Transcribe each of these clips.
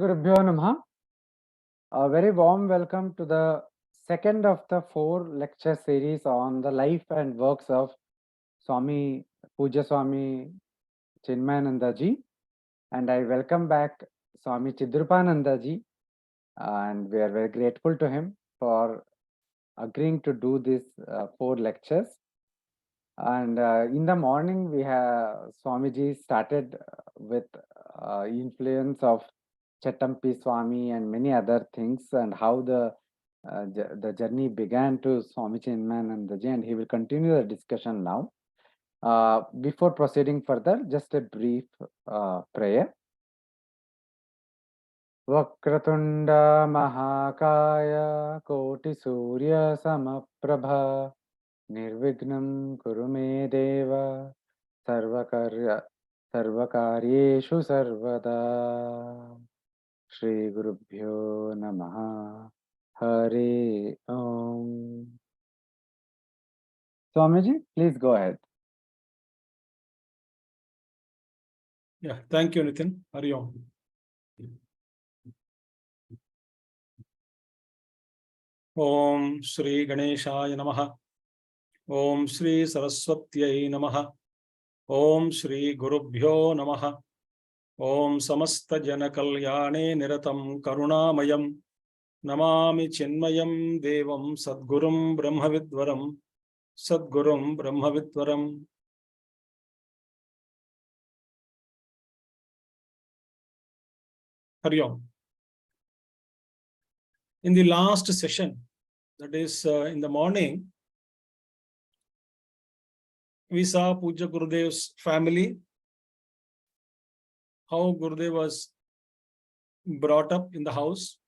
Gurubhyo Namaha. A very warm welcome to the second of the 4 lecture series on the life and works of Swami Pujya Swami Chinmayananda ji. And I welcome back Swami Chidrupananda ji. And we are very grateful to him for agreeing to do these 4 lectures. And in the morning, we have Swamiji started with influence of Chattampi Swami and many other things, and how the journey began to Swami Chinmayananda ji, and he will continue the discussion now. Before proceeding further, just a brief prayer. Vakratunda Mahakaya Koti Surya Samaprabha Nirvignam Kurume Deva Sarvakaryeshu Sarvada. Shri Gurubhyo Namaha. Hare Om. Swamiji, please go ahead. Yeah, thank you, Nitin. Hare Om. Om Shri Ganeshaya Namaha. Om Shri Saraswatyai Namaha. Om Shri Gurubhyo Namaha. Om Samasta Janakalyane Niratam Karunamayam Namami Chinmayam Devam Sadgurum Brahmavidvaram Sadgurum Brahmavidvaram. Hare Om. In the last session, that is in the morning, we saw Pujya Gurudev's family, how Gurudev was brought up in the house,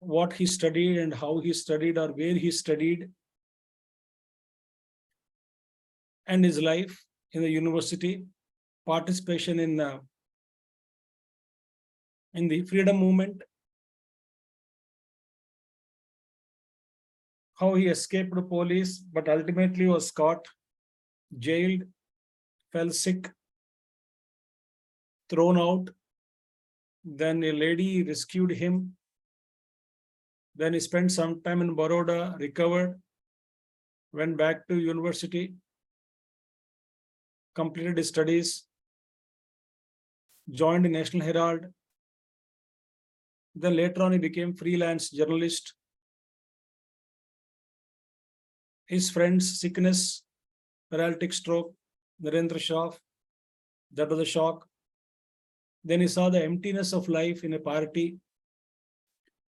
what he studied and how he studied or where he studied, and his life in the university, participation in the freedom movement, how he escaped the police but ultimately was caught, jailed, fell sick, thrown out. Then a lady rescued him. Then he spent some time in Baroda, recovered, went back to university, completed his studies, joined the National Herald. Then later on he became freelance journalist. His friend's sickness, paralytic stroke, Narendra Shah, that was a shock. Then he saw the emptiness of life in a party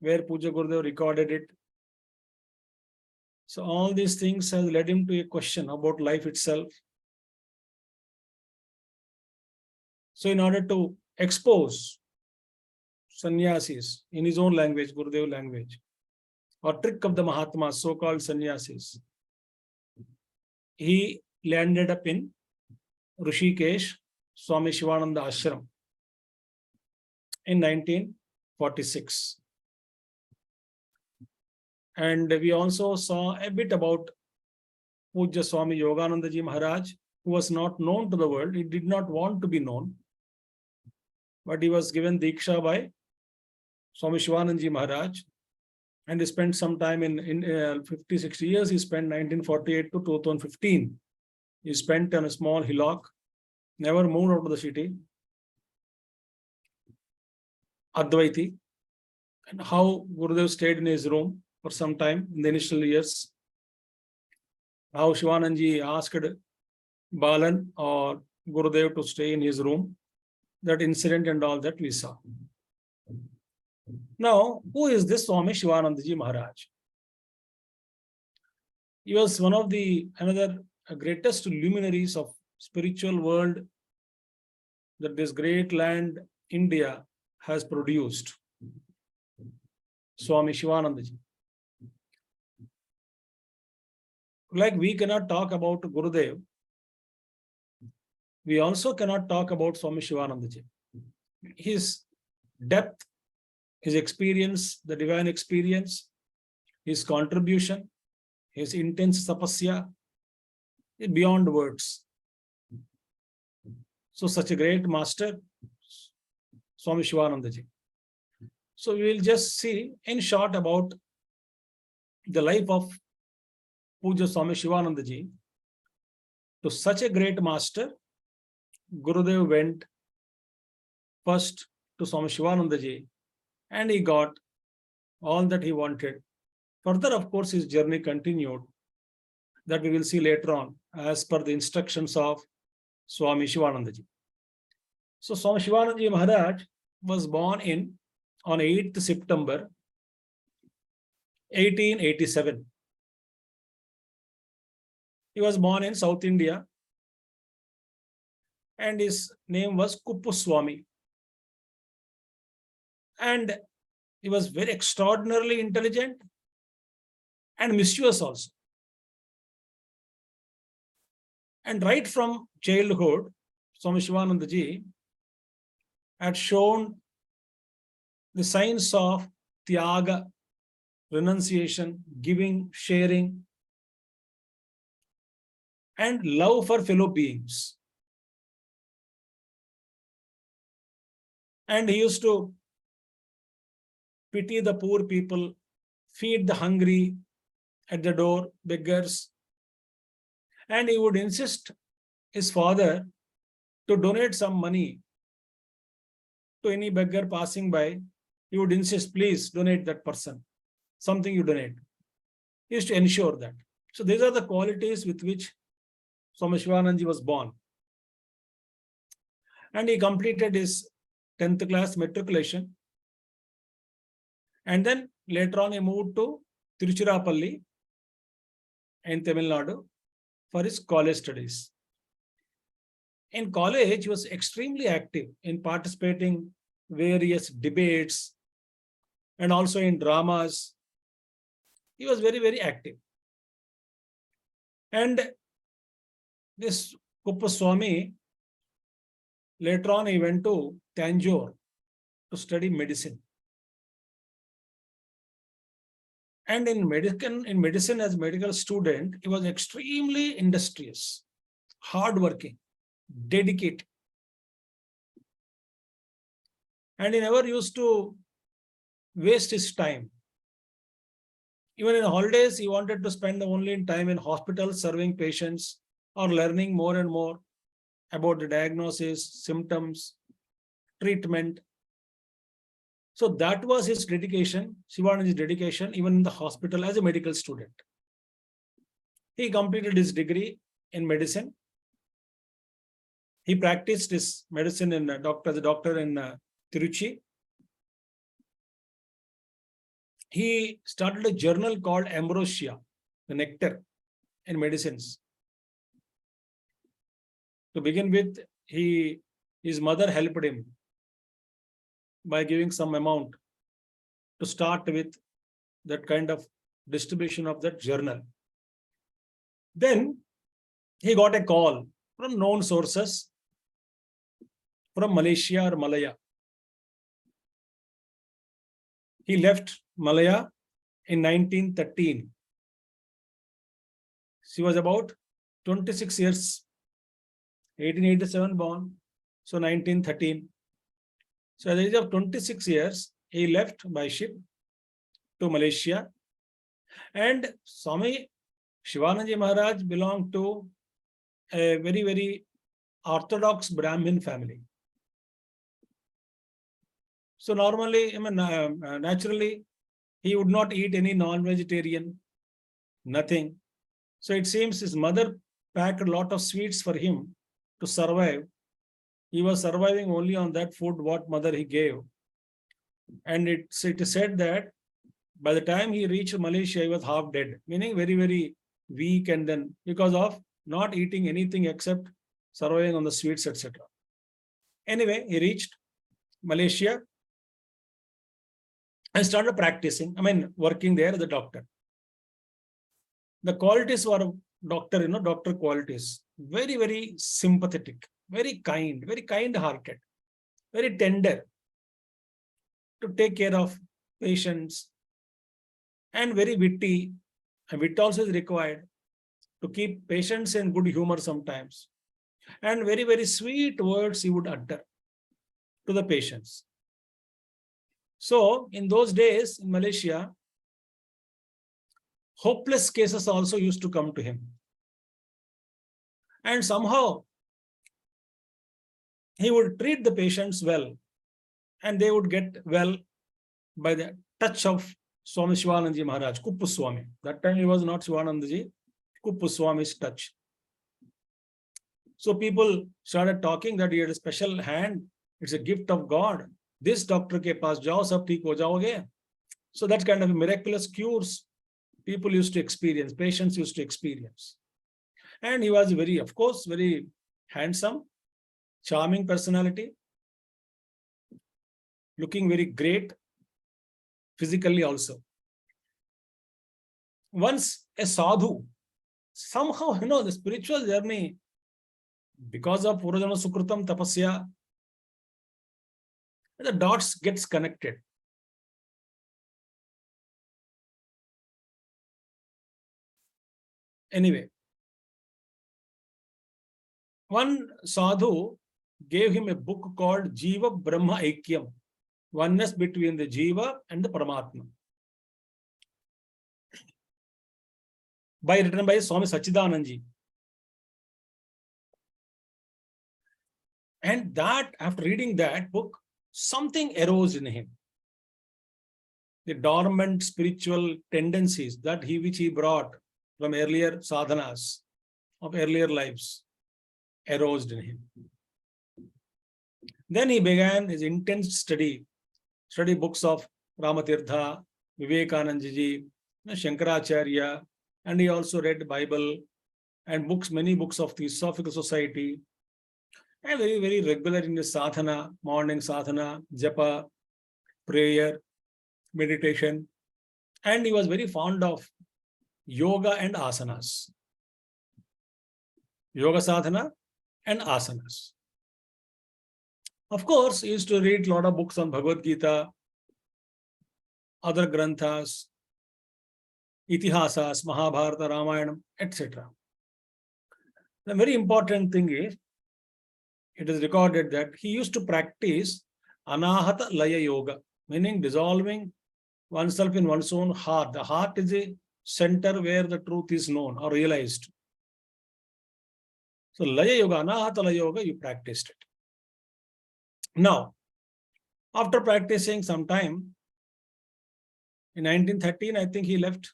where Pujya Gurudev recorded it. So all these things have led him to a question about life itself. So in order to expose sannyasis in his own language, Gurudev language, or trick of the Mahatmas, so-called sannyasis, he landed up in Rishikesh, Swami Shivananda Ashram in 1946. And we also saw a bit about Pujya Swami Yogananda Ji Maharaj, who was not known to the world. He did not want to be known, but he was given Diksha by Swami Shivananda Ji Maharaj, and he spent some time in 50, 60 years. He spent 1948 to 2015. He spent on a small hillock, never moved out of the city. Advaiti, and how Gurudev stayed in his room for some time in the initial years. How Shivananji asked Balan or Gurudev to stay in his room. That incident and all that we saw. Now, who is this Swami Shivananda Ji Maharaj? He was one of the another greatest luminaries of spiritual world that this great land India has produced. Swami Shivananda Ji. Like we cannot talk about Gurudev, we also cannot talk about Swami Shivananda Ji. His depth, his experience, the divine experience, his contribution, his intense tapasya is beyond words. So such a great master, Swami Shivananda ji. So we will just see in short about the life of Pujya Swami Shivananda ji. To such a great master, Gurudev went first to Swami Shivananda ji, and he got all that he wanted. Further, of course, his journey continued. That we will see later on, as per the instructions of Swami Shivananda ji. So Swami Shivananda ji Maharaj was born on 8th September 1887. He was born in South India, and his name was Swami. And he was very extraordinarily intelligent and mischievous also. And right from childhood, Swami Shivananda ji had shown the signs of tyaga, renunciation, giving, sharing, and love for fellow beings. And he used to pity the poor people, feed the hungry at the door, beggars. And he would insist his father to donate some money to any beggar passing by. He would insist, please donate that person, something you donate. He used to ensure that. So these are the qualities with which Swami Shivananda ji was born. And he completed his 10th class matriculation. And then later on he moved to Tiruchirappalli in Tamil Nadu for his college studies. In college, he was extremely active in participating various debates and also in dramas. He was very, very active. And this Swami, later on he went to Tanjore to study medicine. And in medicine as a medical student, he was extremely industrious, hardworking, dedicated. And he never used to waste his time. Even in holidays, he wanted to spend only time in hospitals serving patients or learning more and more about the diagnosis, symptoms, treatment. So that was his dedication, Shivananda's dedication, even in the hospital as a medical student. He completed his degree in medicine. He practiced his medicine as a doctor in Tiruchi. He started a journal called Ambrosia, the nectar in medicines. To begin with, his mother helped him by giving some amount to start with that kind of distribution of that journal. Then he got a call from known sources from Malaysia or Malaya. He left Malaya in 1913. She was about 26 years, 1887 born, so 1913. So at the age of 26 years, he left by ship to Malaysia. And Swami Shivananda Maharaj belonged to a very, very orthodox Brahmin family. So normally, naturally, he would not eat any non-vegetarian, nothing. So it seems his mother packed a lot of sweets for him to survive. He was surviving only on that food what mother he gave. And it is said that by the time he reached Malaysia, he was half dead, meaning very, very weak, and then because of not eating anything except surviving on the sweets, etc. Anyway, he reached Malaysia and started practicing, working there as a doctor. The qualities were doctor, doctor qualities, very, very sympathetic, very kind-hearted, very tender to take care of patients, and very witty. And wit also is required to keep patients in good humor sometimes. And very, very sweet words he would utter to the patients. So in those days in Malaysia, hopeless cases also used to come to him. And somehow he would treat the patients well, and they would get well by the touch of Swami Shivanandaji Maharaj, Kuppu Swami. That time he was not Shivanandaji, Kuppu Swami's touch. So people started talking that he had a special hand. It's a gift of God. This doctor ke paas jao, sab theek ho jaoge. So that kind of miraculous cures people used to experience, patients used to experience. And he was very, of course, very handsome, charming personality, looking very great physically also. Once a sadhu, somehow, the spiritual journey, because of Purajana Sukritam Tapasya, the dots gets connected. Anyway, one sadhu gave him a book called Jiva Brahma Aikyam, oneness between the Jiva and the Paramatma, written by Swami Sachidanandji. And that, after reading that book, something arose in him. The dormant spiritual tendencies which he brought from earlier sadhanas of earlier lives arose in him. Then he began his intense study books of Ramatirtha, Vivekanandaji, Shankaracharya, and he also read Bible and many books of the Theosophical Society, and very, very regular in his sadhana, morning sadhana, japa, prayer, meditation, and he was very fond of yoga and asanas. Yoga sadhana and asanas. Of course, he used to read a lot of books on Bhagavad Gita, other granthas, itihasas, Mahabharata, Ramayana, etc. The very important thing is, it is recorded that he used to practice anahata laya yoga, meaning dissolving oneself in one's own heart. The heart is the center where the truth is known or realized. So laya yoga, anahata laya yoga, you practiced it. Now, after practicing some time, in 1913, I think he left.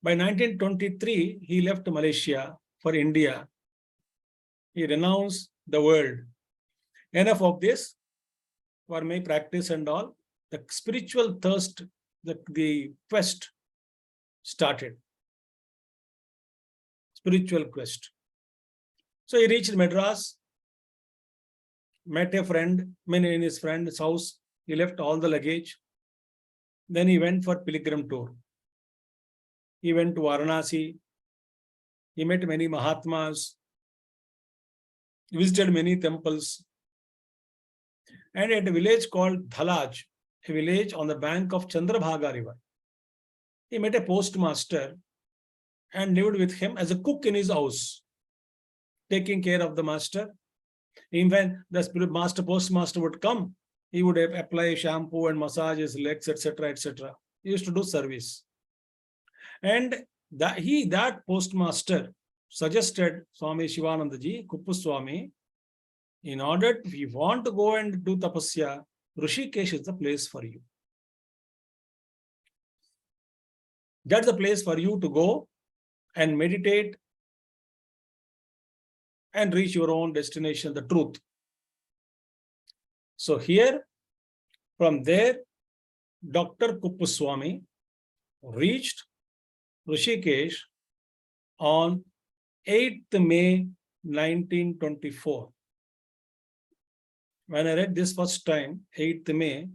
By 1923, he left Malaysia for India. He renounced the world. Enough of this for my practice and all. The spiritual thirst, the quest started. Spiritual quest. So he reached Madras, met a friend, in his friend's house. He left all the luggage. Then he went for pilgrim tour. He went to Varanasi. He met many Mahatmas, visited many temples. And at a village called Dhalaj, a village on the bank of Chandrabhaga river, he met a postmaster and lived with him as a cook in his house, taking care of the master. Even when the postmaster would come, he would apply shampoo and massage his legs, etc., etc. He used to do service. And that postmaster suggested Swami Shivanandaji, Kuppu Swami, in order, if you want to go and do tapasya, Rishikesh is the place for you. That's the place for you to go and meditate and reach your own destination, the truth. So here, from there, Dr. Kuppu Swami reached Rishikesh on 8th May 1924. When I read this first time, 8th May,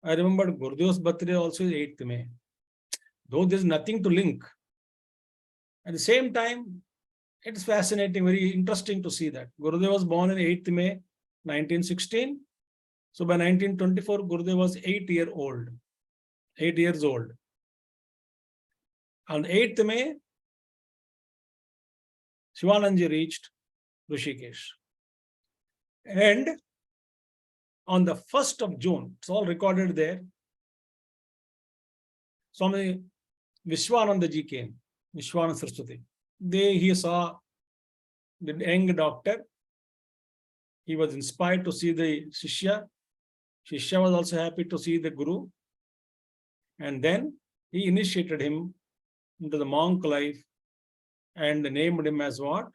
I remembered Gurudev's birthday also is 8th May. Though there is nothing to link. At the same time, it's fascinating, very interesting to see that. Gurudev was born on 8th May 1916. So by 1924, Gurudev was 8 years old. On 8th May, Shivanandaji reached Rishikesh. And on the 1st of June, it's all recorded there, Swami Vishwananda ji came, Vishwananda Saraswati. He saw the young doctor. He was inspired to see the Shishya. Shishya was also happy to see the Guru. And then he initiated him into the monk life and named him as what?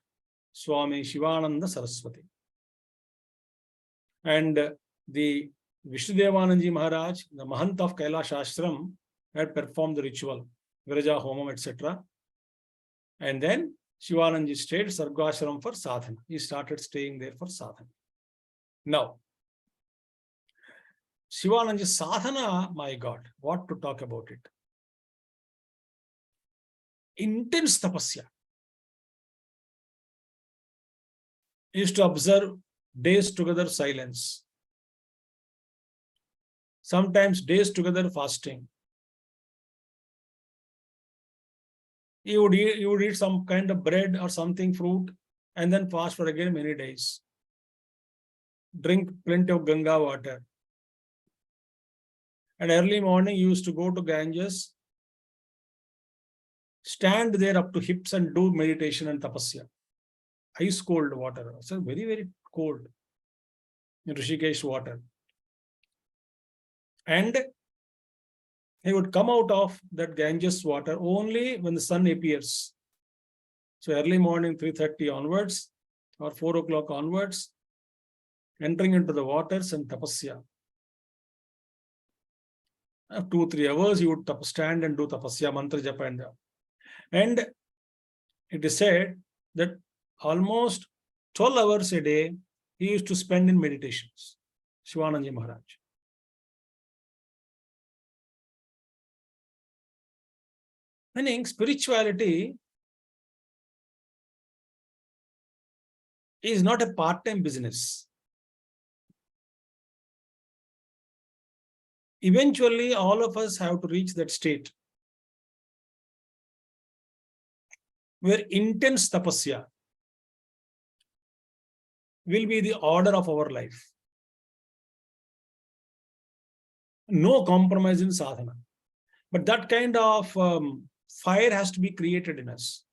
Swami Shivananda Saraswati. And the Vishnudevanandaji Maharaj, the Mahant of Kailash Ashram, had performed the ritual, Viraja Homam, etc. And then Shivanandaji stayed Sargashram for sadhana. He started staying there for sadhana. Now, Shivanandaji sadhana, my God, what to talk about it? Intense tapasya. He used to observe days together silence. Sometimes days together fasting. He would eat some kind of bread or something, fruit, and then fast for again many days. Drink plenty of Ganga water. And early morning, he used to go to Ganges, stand there up to hips and do meditation and tapasya. Ice cold water. So very, very cold. Rishikesh water. And he would come out of that Ganges water only when the sun appears. So early morning, 3:30 onwards, or 4 o'clock onwards, entering into the waters and tapasya. After 2-3 hours, he would stand and do tapasya, mantra japa. And it is said that almost 12 hours a day, he used to spend in meditations. Shivanandaji Maharaj. Meaning spirituality is not a part-time business. Eventually, all of us have to reach that state where intense tapasya will be the order of our life. No compromise in sadhana. But that kind of fire has to be created in us.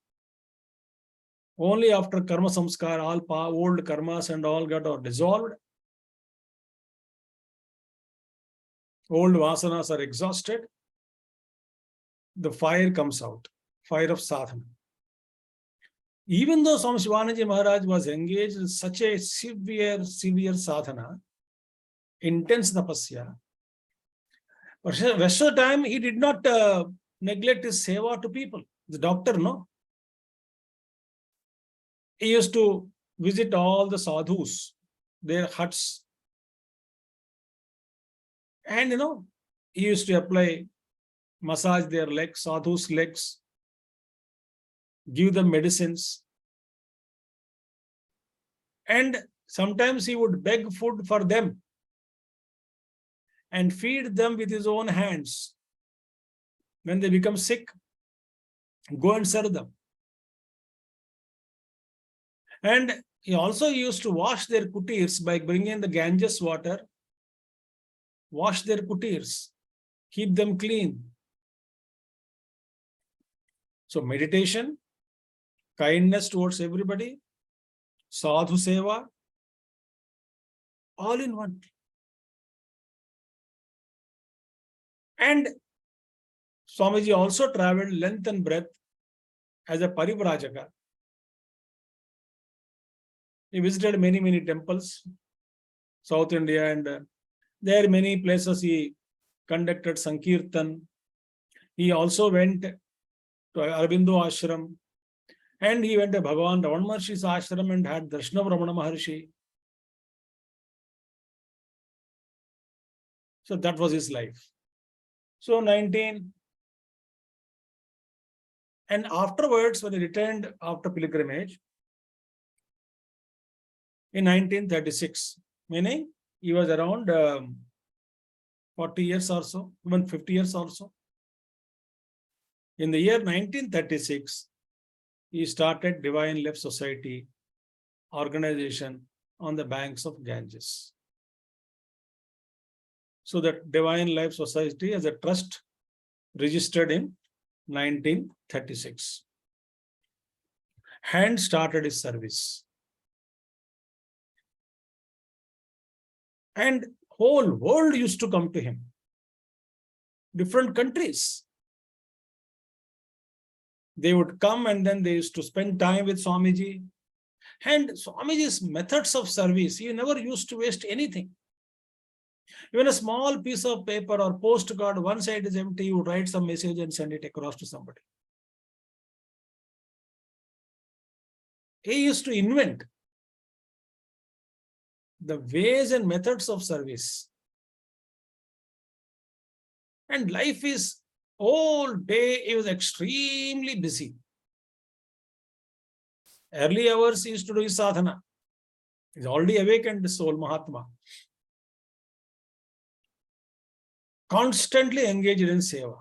Only after karma samskar, all old karmas and all got dissolved, old vasanas are exhausted, the fire comes out, fire of sadhana. Even though Swami Shivanandaji Maharaj was engaged in such a severe sadhana, intense tapasya, but rest of the time he did not neglect his seva to people. The doctor, no? He used to visit all the sadhus, their huts. And, he used to apply, massage their legs, sadhus' legs, give them medicines. And sometimes he would beg food for them and feed them with his own hands. When they become sick, go and serve them. And he also used to wash their kutirs by bringing the Ganges water, wash their kutirs, keep them clean. So meditation, kindness towards everybody, sadhu seva, all in one. And Swamiji also traveled length and breadth as a parivrajaka. He visited many temples, South India, and there many places he conducted Sankirtan. He also went to Aurobindo Ashram, and he went to Bhagavan Ramana Maharshi's ashram and had Darshan of Ramana Maharshi. So that was his life. So 19, and afterwards, when he returned after pilgrimage, in 1936, meaning he was around 40 years or so, even 50 years or so. In the year 1936, he started Divine Life Society organization on the banks of Ganges. So that Divine Life Society as a trust registered in 1936. And started his service. And whole world used to come to him. Different countries. They would come and then they used to spend time with Swamiji. And Swamiji's methods of service, he never used to waste anything. Even a small piece of paper or postcard, one side is empty, you would write some message and send it across to somebody. He used to invent the ways and methods of service. And life is, all day he was extremely busy. Early hours he used to do his sadhana. He's already awakened soul, Mahatma. Constantly engaged in seva.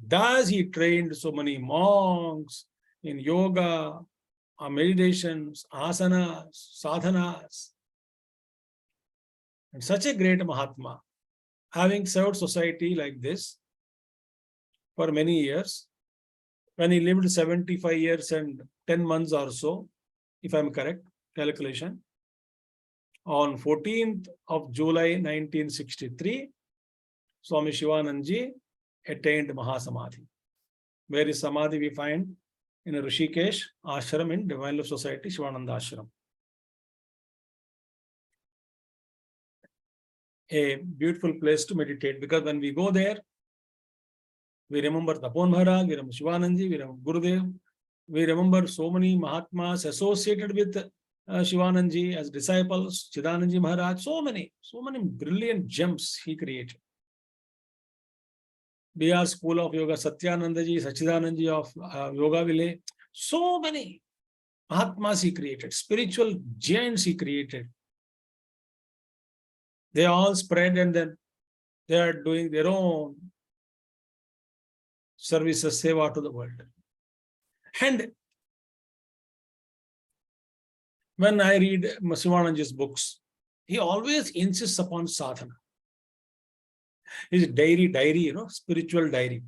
Thus he trained so many monks in yoga, meditations, asanas, sadhanas. And such a great Mahatma, having served society like this for many years, when he lived 75 years and 10 months or so, if I'm correct, calculation, on 14th of July 1963, Swami Shivanandaji attained Mahasamadhi. Where is Samadhi we find? In a Rishikesh ashram in Divine Life Society, Shivananda Ashram. A beautiful place to meditate, because when we go there, we remember Tapon Maharaj, we remember Shivanandaji, we remember Gurudev, we remember so many Mahatmas associated with Shivanandaji as disciples, Chidanandaji Maharaj, so many brilliant gems he created. BR School of Yoga, Satyanandaji, Sachidanandaji of Yoga Village, so many Mahatmas he created, spiritual giants he created. They all spread and then they are doing their own services, seva to the world. And when I read Shivanandaji's books, he always insists upon sadhana. His diary, spiritual diary.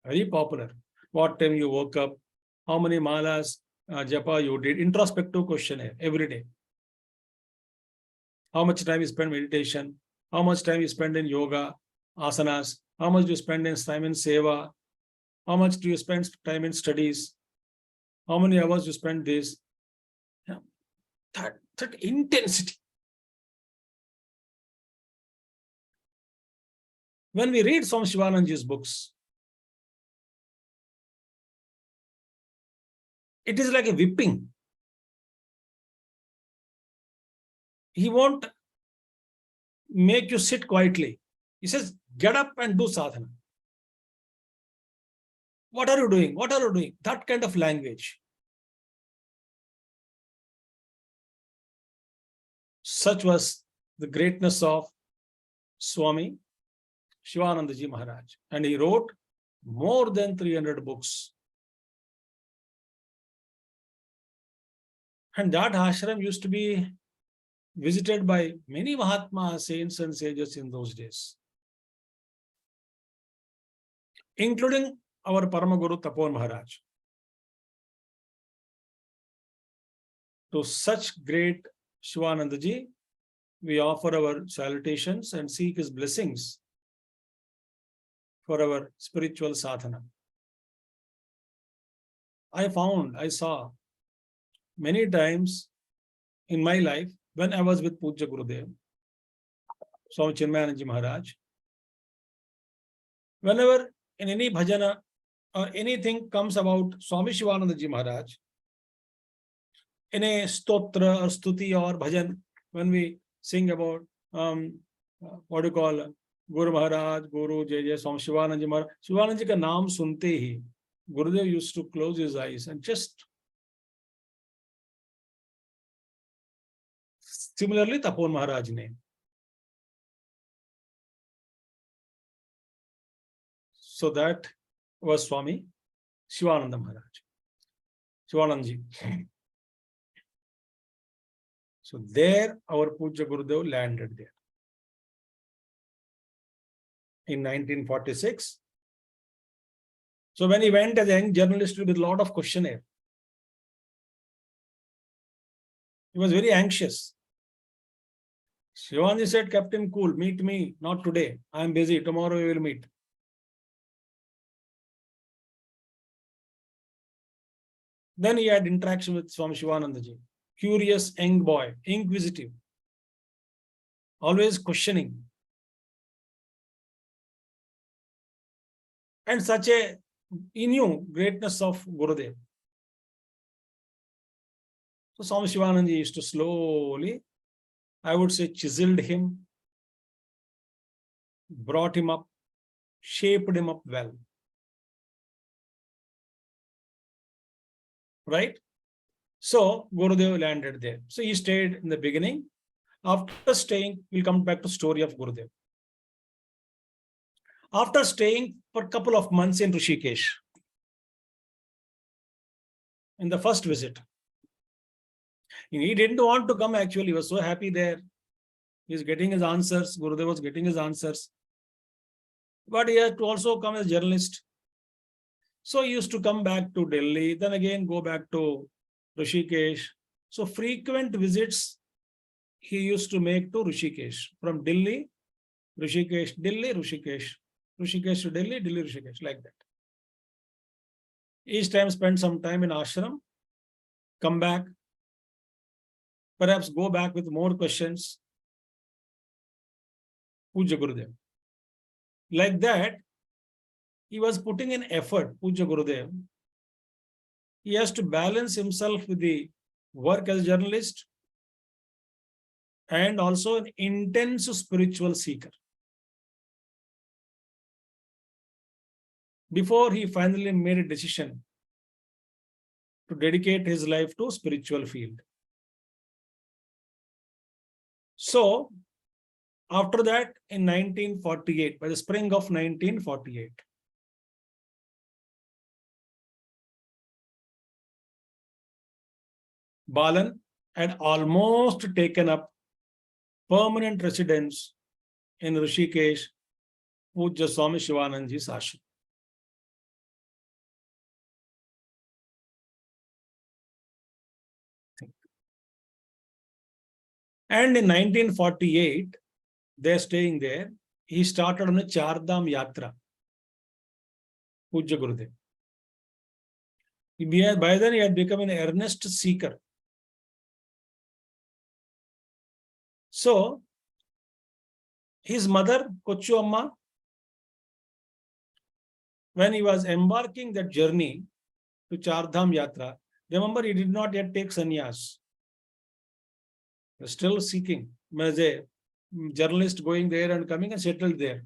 Very popular. What time you woke up, how many malas, japa you did, introspective questionnaire every day. How much time you spend meditation, how much time you spend in yoga, asanas, how much do you spend time in seva, how much do you spend time in studies, how many hours you spend this. Yeah. That intensity. When we read Swami Shivanandaji's books, it is like a whipping. He won't make you sit quietly. He says, get up and do sadhana. What are you doing? What are you doing? That kind of language. Such was the greatness of Swami Shivanandaji Maharaj. And he wrote more than 300 books. And that ashram used to be visited by many Mahatmas, saints and sages in those days, including our Paramaguru Tapon Maharaj. To such great Shivanandaji, we offer our salutations and seek his blessings for our spiritual sadhana. I saw many times in my life when I was with Pujya Gurudev Swami Chinmayananda Maharaj, whenever in any bhajana or anything comes about Swami Shivanandaji Maharaj, in a stotra or stuti or bhajan, when we sing about what do you call Guru Maharaj, Guru Jai Jai Swami Shivanandaji Maharaj, Shivanandaji ka naam sunte hi, Gurudev used to close his eyes and just. Similarly, Tapon Maharaj name. So that was Swami Shivananda Maharaj, Shivanandaji. So there our Pujya Gurudev landed there. In 1946. So when he went as a young journalist with a lot of questionnaire, he was very anxious. Shivanji said, Captain, cool, meet me, not today. I am busy, tomorrow we will meet. Then he had interaction with Swami Shivanandaji. Curious young boy, inquisitive, always questioning. And he knew greatness of Gurudev. So Swami Shivanandaji used to slowly, I would say, chiseled him, brought him up, shaped him up well. Right? So Gurudev landed there. So he stayed in the beginning. After staying, we'll come back to story of Gurudev. After staying for a couple of months in Rishikesh, in the first visit, he didn't want to come actually, he was so happy there. He's getting his answers, Gurudev was getting his answers. But he had to also come as a journalist. So he used to come back to Delhi, then again go back to Rishikesh. So frequent visits he used to make to Rishikesh. From Delhi, Rishikesh, Delhi, Rishikesh. Rishikesh to Delhi, Delhi, Rishikesh, like that. Each time spend some time in ashram, come back, perhaps go back with more questions. Pujya Gurudev. Like that, he was putting in effort, Pujya Gurudev. He has to balance himself with the work as a journalist and also an intense spiritual seeker. Before he finally made a decision to dedicate his life to spiritual field. So, after that, in 1948, by the spring of 1948, Balan had almost taken up permanent residence in Rishikesh, Pujya Swami Shivanandaji's ashram. And in 1948, they're staying there. He started on a Chardham Yatra. Pujya Gurudev. By then, he had become an earnest seeker. So, his mother, Kochu Amma, when he was embarking that journey to Chardham Yatra, remember, he did not yet take sannyas. He was still seeking. As a journalist going there and coming and settled there.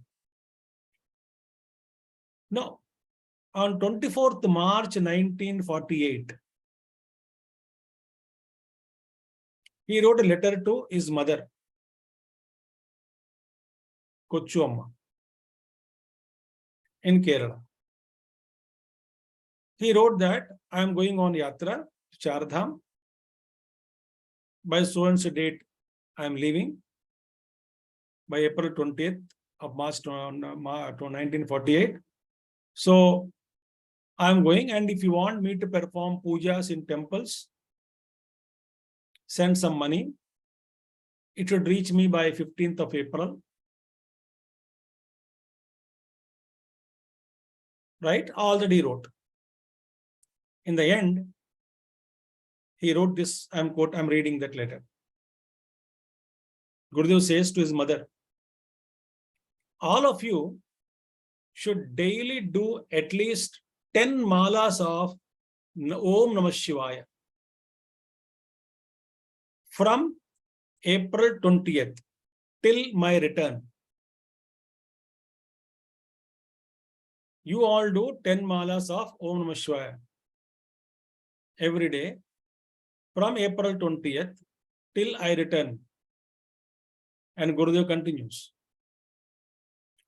No. On 24th March 1948, he wrote a letter to his mother, Kochu Amma, in Kerala. He wrote that I am going on Yatra, Chardham. By so and so date, I am leaving. By April 20th of March 1948. So, I am going, and if you want me to perform pujas in temples, send some money. It should reach me by 15th of April. Right? Already wrote. In the end, he wrote this, I'm reading that letter. Gurudev says to his mother, all of you should daily do at least 10 malas of Om Namah Shivaya from April 20th till my return. You all do 10 malas of Om Namah Shivaya every day from April 20th till I return. And Gurudev continues.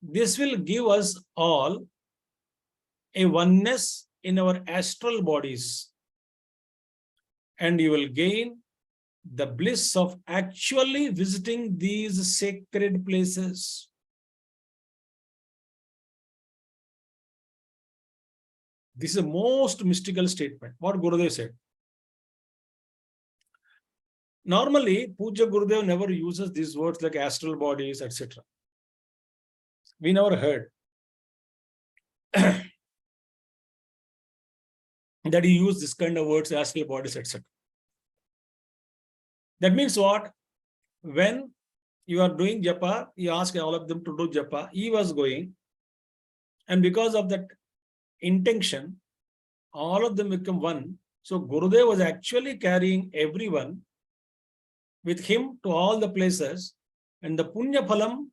This will give us all a oneness in our astral bodies, and you will gain the bliss of actually visiting these sacred places. This is the most mystical statement, what Gurudev said. Normally, Pujya Gurudev never uses these words like astral bodies, etc. We never heard that he used this kind of words, astral bodies, etc. That means what? When you are doing japa, you ask all of them to do japa. He was going, and because of that intention, all of them become one. So Gurudev was actually carrying everyone with him to all the places, and the punya phalam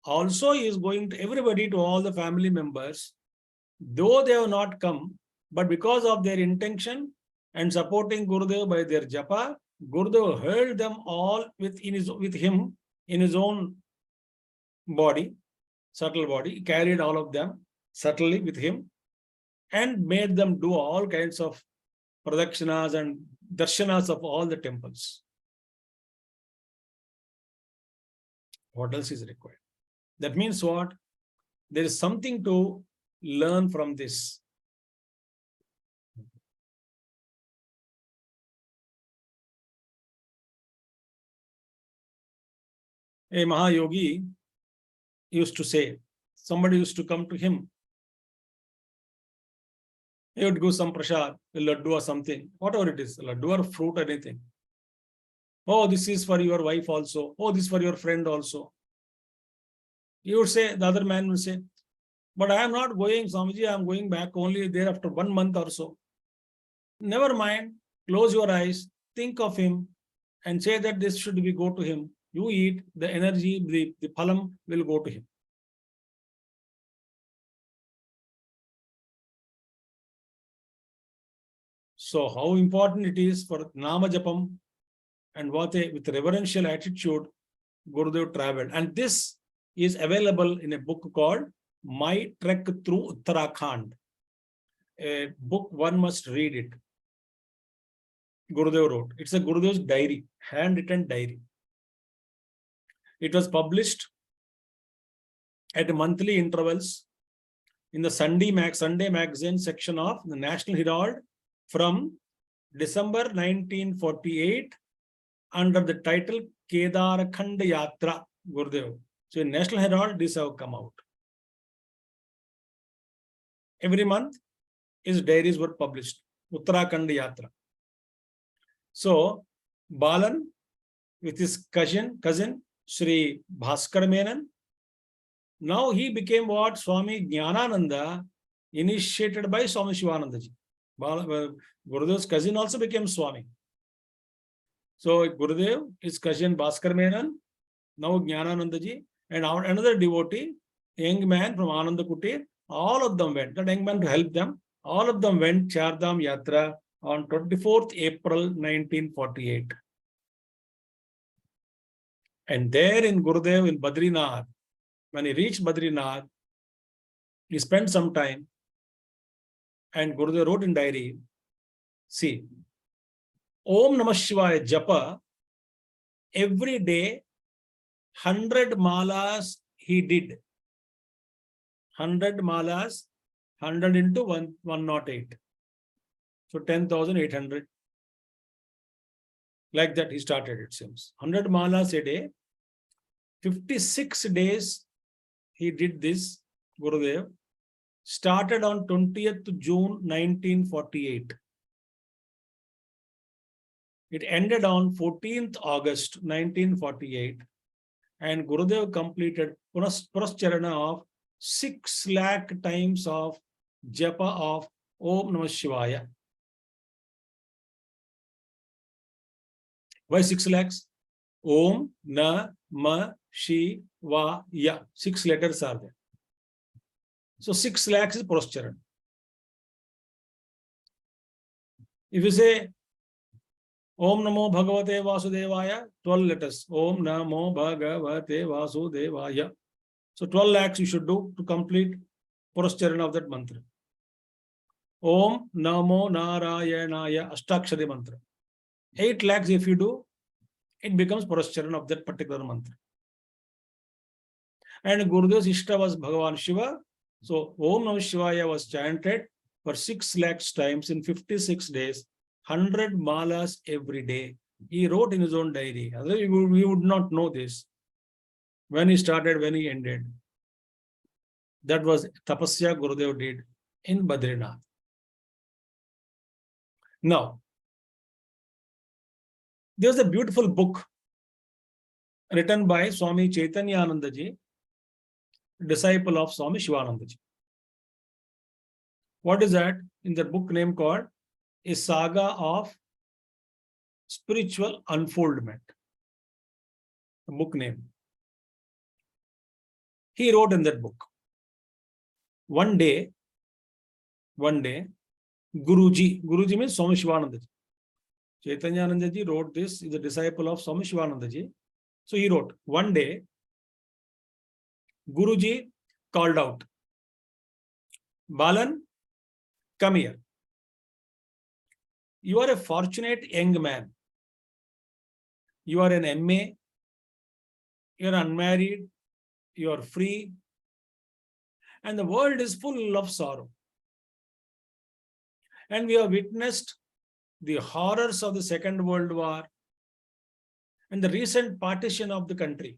also is going to everybody, to all the family members, though they have not come, but because of their intention and supporting Gurudev by their japa, Gurudev held them all with him in his own body, subtle body. He carried all of them subtly with him and made them do all kinds of pradakshanas and darshanas of all the temples. What else is required? That means what? There is something to learn from this. A Mahayogi used to say, somebody used to come to him. He would give some prasad, a laddu or something, whatever it is, laddu or fruit, anything. Oh, this is for your wife also. Oh, this is for your friend also. He would say, the other man would say, but I am not going, Swamiji, I am going back only there after 1 month or so. Never mind, close your eyes, think of him, and say that this should be go to him. You eat, the energy, the phalam will go to him. So how important it is for Nama Japam, and what with reverential attitude Gurudev traveled. And this is available in a book called My Trek Through Uttarakhand. A book, one must read it. Gurudev wrote. It's a Gurudev's diary, handwritten diary. It was published at monthly intervals in the Sunday magazine section of the National Herald from December 1948 under the title Kedarakhand Yatra Gurudev. So in National Herald, this have come out. Every month, his diaries were published. Uttarakhand Yatra. So Balan with his cousin Sri Bhaskar Menon, now he became what? Swami Jnanananda, initiated by Swami Shivananda ji. Gurudev's cousin also became Swami. So Gurudev, his cousin Bhaskar Menon, now Jnanananda ji, and another devotee, young man from Ananda Kutir, all of them went. That young man to help them, all of them went Chardham Yatra on 24th April 1948. And there in Gurudev in Badrinath, when he reached Badrinath, he spent some time, and Gurudev wrote in diary, see, Om Namah Shivaya Japa, every day, 100 malas he did. 100 malas, 100 into 108. So 10,800. Like that he started, it seems. 100 malas a day. 56 days he did this, Gurudev. Started on 20th June 1948. It ended on 14th August 1948. And Gurudev completed Purascharana of 6 lakh times of japa of Om Namah Shivaya. Why 6 lakhs? Om Namah Shivaya. 6 letters are there. So 6 lakhs is Purascharana. If you say Om Namo Bhagavate Vasudevaya, 12 letters. Om Namo Bhagavate Vasudevaya. So 12 lakhs you should do to complete Purascharana of that mantra. Om Namo Narayanaya Ashtakshari mantra. 8 lakhs if you do, it becomes Parascharan of that particular mantra. And Gurudev's Ishta was Bhagavan Shiva. So Om Namah Shivaya was chanted for 6 lakhs times in 56 days, 100 malas every day. He wrote in his own diary. Otherwise, we would not know this. When he started, when he ended. That was Tapasya Gurudev did in Badrinath. Now, there's a beautiful book written by Swamy Chinmayananda ji, disciple of Swami Shivananda ji. What is that? In the book name called A Saga of Spiritual Unfoldment. The book name. He wrote in that book. One day, Guruji means Swami Shivananda ji. Chinmayananda ji wrote this, is a disciple of Swami Shivananda ji. So he wrote, one day, Guruji called out, Balan, come here. You are a fortunate young man. You are an MA, you are unmarried, you are free, and the world is full of sorrow. And we have witnessed the horrors of the Second World War and the recent partition of the country.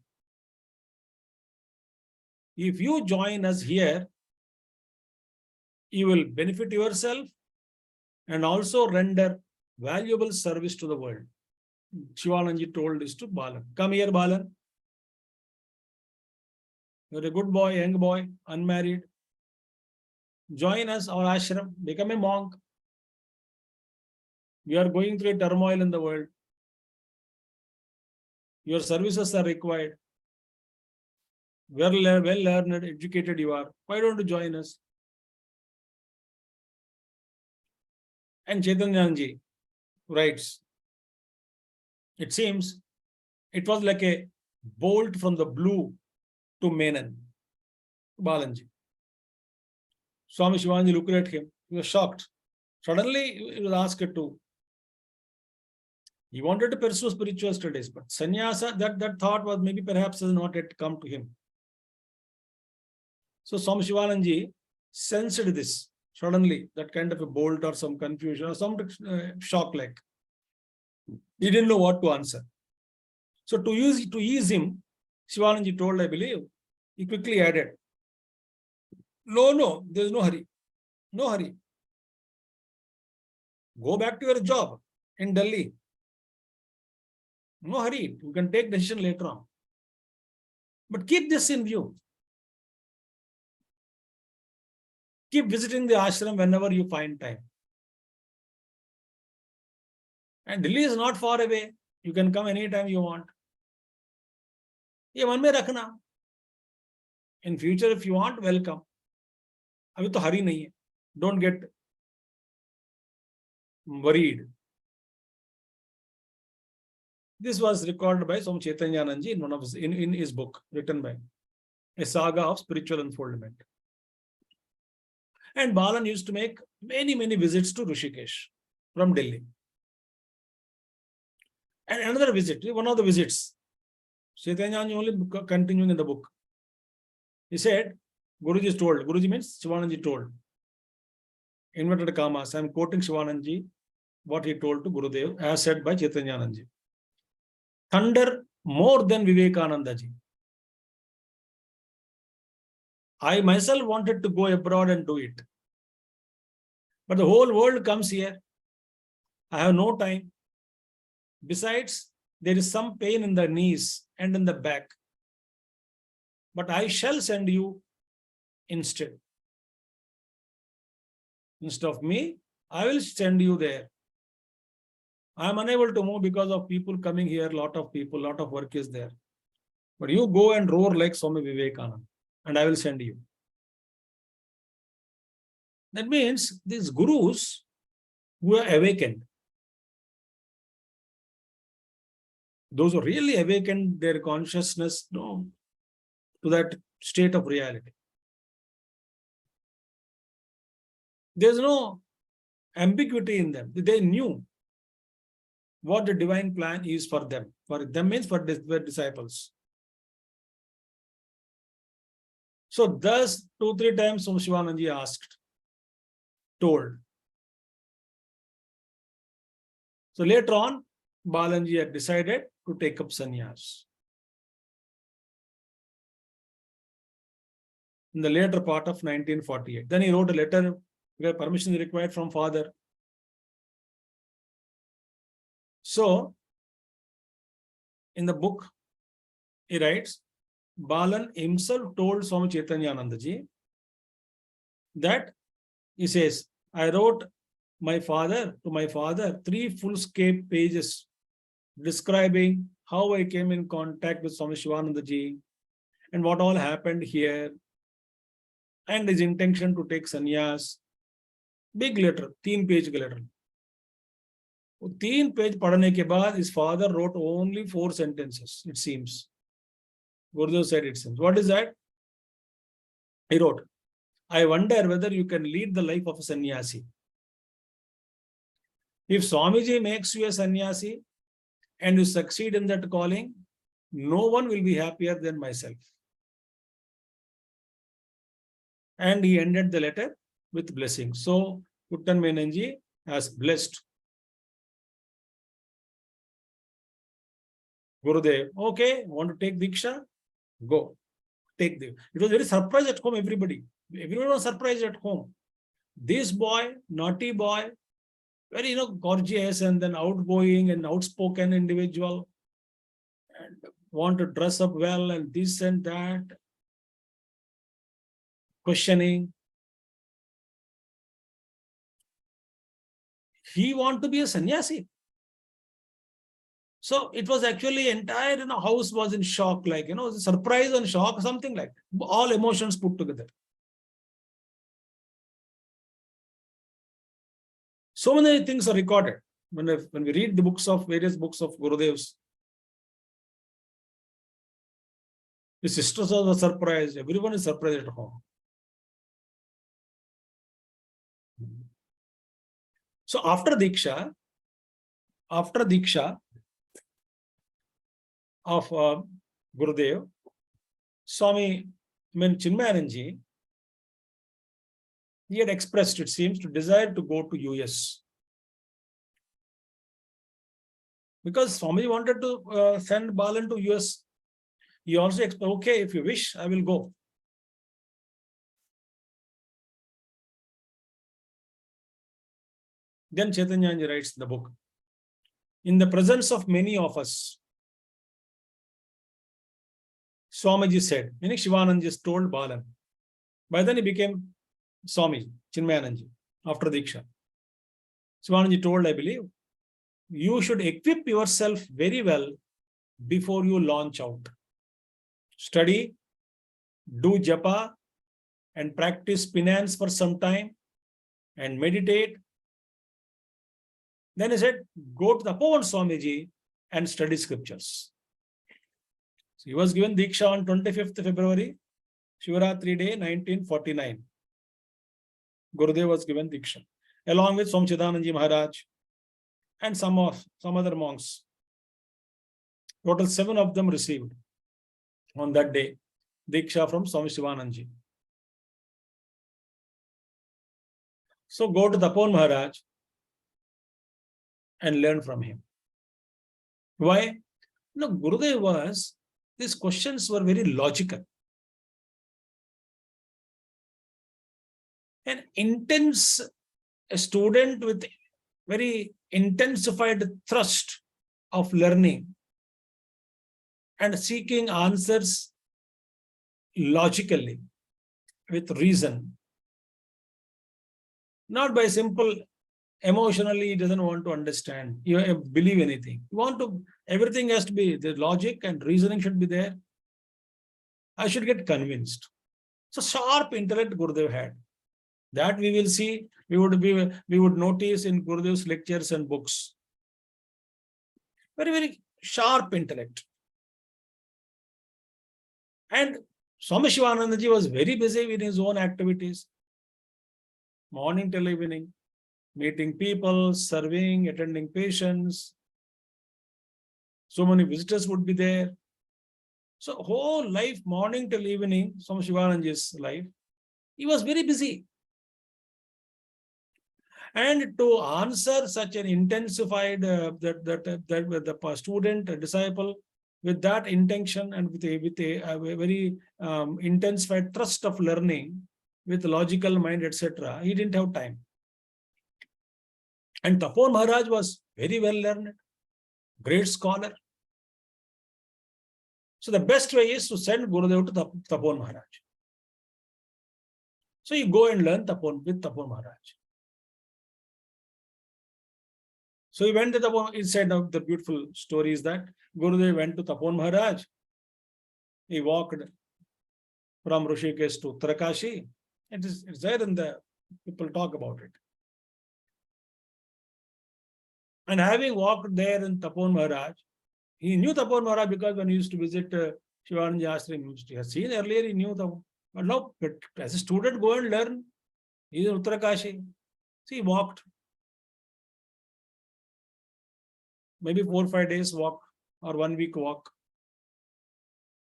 If you join us here, you will benefit yourself and also render valuable service to the world. Shivanandaji told this to Balan. Come here, Balan. You're a good boy, young boy, unmarried. Join us, our ashram, become a monk. We are going through a turmoil in the world. Your services are required. Well learned, educated you are. Why don't you join us? And Chaitanyanji writes, it seems it was like a bolt from the blue to Menon, Balanji. Swami Shivanji looked at him. He was shocked. Suddenly, he was asked to. He wanted to pursue spiritual studies, but sannyasa, that thought was maybe perhaps has not yet come to him. So Swami Shivananji sensed this suddenly, that kind of a bolt or some confusion or some shock like. He didn't know what to answer. So to ease him, Shivananji told, I believe, he quickly added, no, there's no hurry. No hurry. Go back to your job in Delhi. No hurry. You can take decision later on. But keep this in view. Keep visiting the ashram whenever you find time. And Delhi is not far away. You can come anytime you want. ये मन में रखना. In future, if you want, welcome. अभी तो हरी नहीं है. Don't get worried. This was recorded by Swami Chinmayananda in one of in his book written by A Saga of Spiritual Unfoldment. And Balan used to make many visits to Rishikesh from Delhi. And another visit, one of the visits, Chinmayananda only continuing in the book. He said, Guruji told, Guruji means Shivanandaji told, inverted commas, I am quoting Shivanandaji, what he told to Gurudev, as said by Chinmayananda. Thunder more than Vivekananda ji. I myself wanted to go abroad and do it. But the whole world comes here. I have no time. Besides, there is some pain in the knees and in the back. But I shall send you instead. Instead of me, I will send you there. I am unable to move because of people coming here, lot of people, lot of work is there. But you go and roar like Swami Vivekananda, and I will send you. That means these gurus who are awakened, those who really awakened their consciousness to that state of reality. There's no ambiguity in them. They knew what the divine plan is for them. For them means for their disciples. So thus 2-3 times Swami Shivanandaji asked, told. So later on, Balanji had decided to take up sannyas. In the later part of 1948. Then he wrote a letter where permission is required from father. So, in the book, he writes, Balan himself told Swami Chinmayananda that he says, I wrote to my father 3 full-scale pages describing how I came in contact with Swami Shivananda and what all happened here and his intention to take sannyas. Big letter, 3-page letter. 3 page padhane ke baad, his father wrote only 4 sentences, it seems. Gurudev said it seems. What is that? He wrote, I wonder whether you can lead the life of a sannyasi. If Swamiji makes you a sannyasi and you succeed in that calling, no one will be happier than myself. And he ended the letter with blessing. So, Puttan Menanji has blessed Gurudev. Okay, want to take Diksha? Go. Take the. It was very surprised at home, everybody. Everyone was surprised at home. This boy, naughty boy, very, gorgeous and then outgoing and outspoken individual, and want to dress up well and this and that, questioning. He want to be a sannyasi. So it was actually entire, house was in shock, like, surprise and shock, something like that. All emotions put together. So many things are recorded when we read the various books of Gurudev's. The sisters are surprised. Everyone is surprised at home. So after Diksha of Gurudev, Swami Chinmayananda, he had expressed, it seems, to desire to go to US. Because Swami wanted to send Balan to US. He also expressed, okay, if you wish, I will go. Then Chaitanya writes in the book, in the presence of many of us, Swamiji said, meaning Shivananda just told Balan. By then he became Swami Chinmayananda after Diksha. Shivananda told, I believe, you should equip yourself very well before you launch out. Study, do japa, and practice penance for some time, and meditate. Then he said, go to the Tapovan Swamiji and study scriptures. So he was given Diksha on 25th February, Shivaratri day, 1949. Gurudev was given Diksha, along with Swami Chidananji Maharaj and some other monks. Total 7 of them received on that day Diksha from Swami Shivananji. So go to Tapovan Maharaj and learn from him. Why? Gurudev was, these questions were very logical. An intense student with very intensified thrust of learning and seeking answers logically with reason. Not by simple emotionally, he doesn't want to understand, believe anything. You want to, everything has to be, the logic and reasoning should be there. I should get convinced. So sharp intellect Gurudev had. That we will see, we would notice in Gurudev's lectures and books. Very, very sharp intellect. And Swami Shivanandaji was very busy in his own activities. Morning till evening, meeting people, serving, attending patients, So many visitors would be there. So whole life, morning till evening, Swami Shivananda's life, he was very busy. And to answer such an intensified the student, disciple, with that intention and with a very intensified thrust of learning, with logical mind, etc., he didn't have time. And Tapon Maharaj was very well learned, great scholar. So the best way is to send Gurudev to Tapon Maharaj. So you go and learn with Tapon Maharaj. So he went to Tapon. Inside of the beautiful story is that Gurudev went to Tapon Maharaj. He walked from Rishikesh to Uttarakanshi. It's there in the people talk about it. And having walked there in Tapon Maharaj, he knew Tapon Maharaj because when he used to visit Shivananda Ashram, he had seen earlier, he knew Tapon. But now, as a student, go and learn. He is in Uttarakanshi. So he walked. Maybe 4 or 5 days walk or 1 week walk.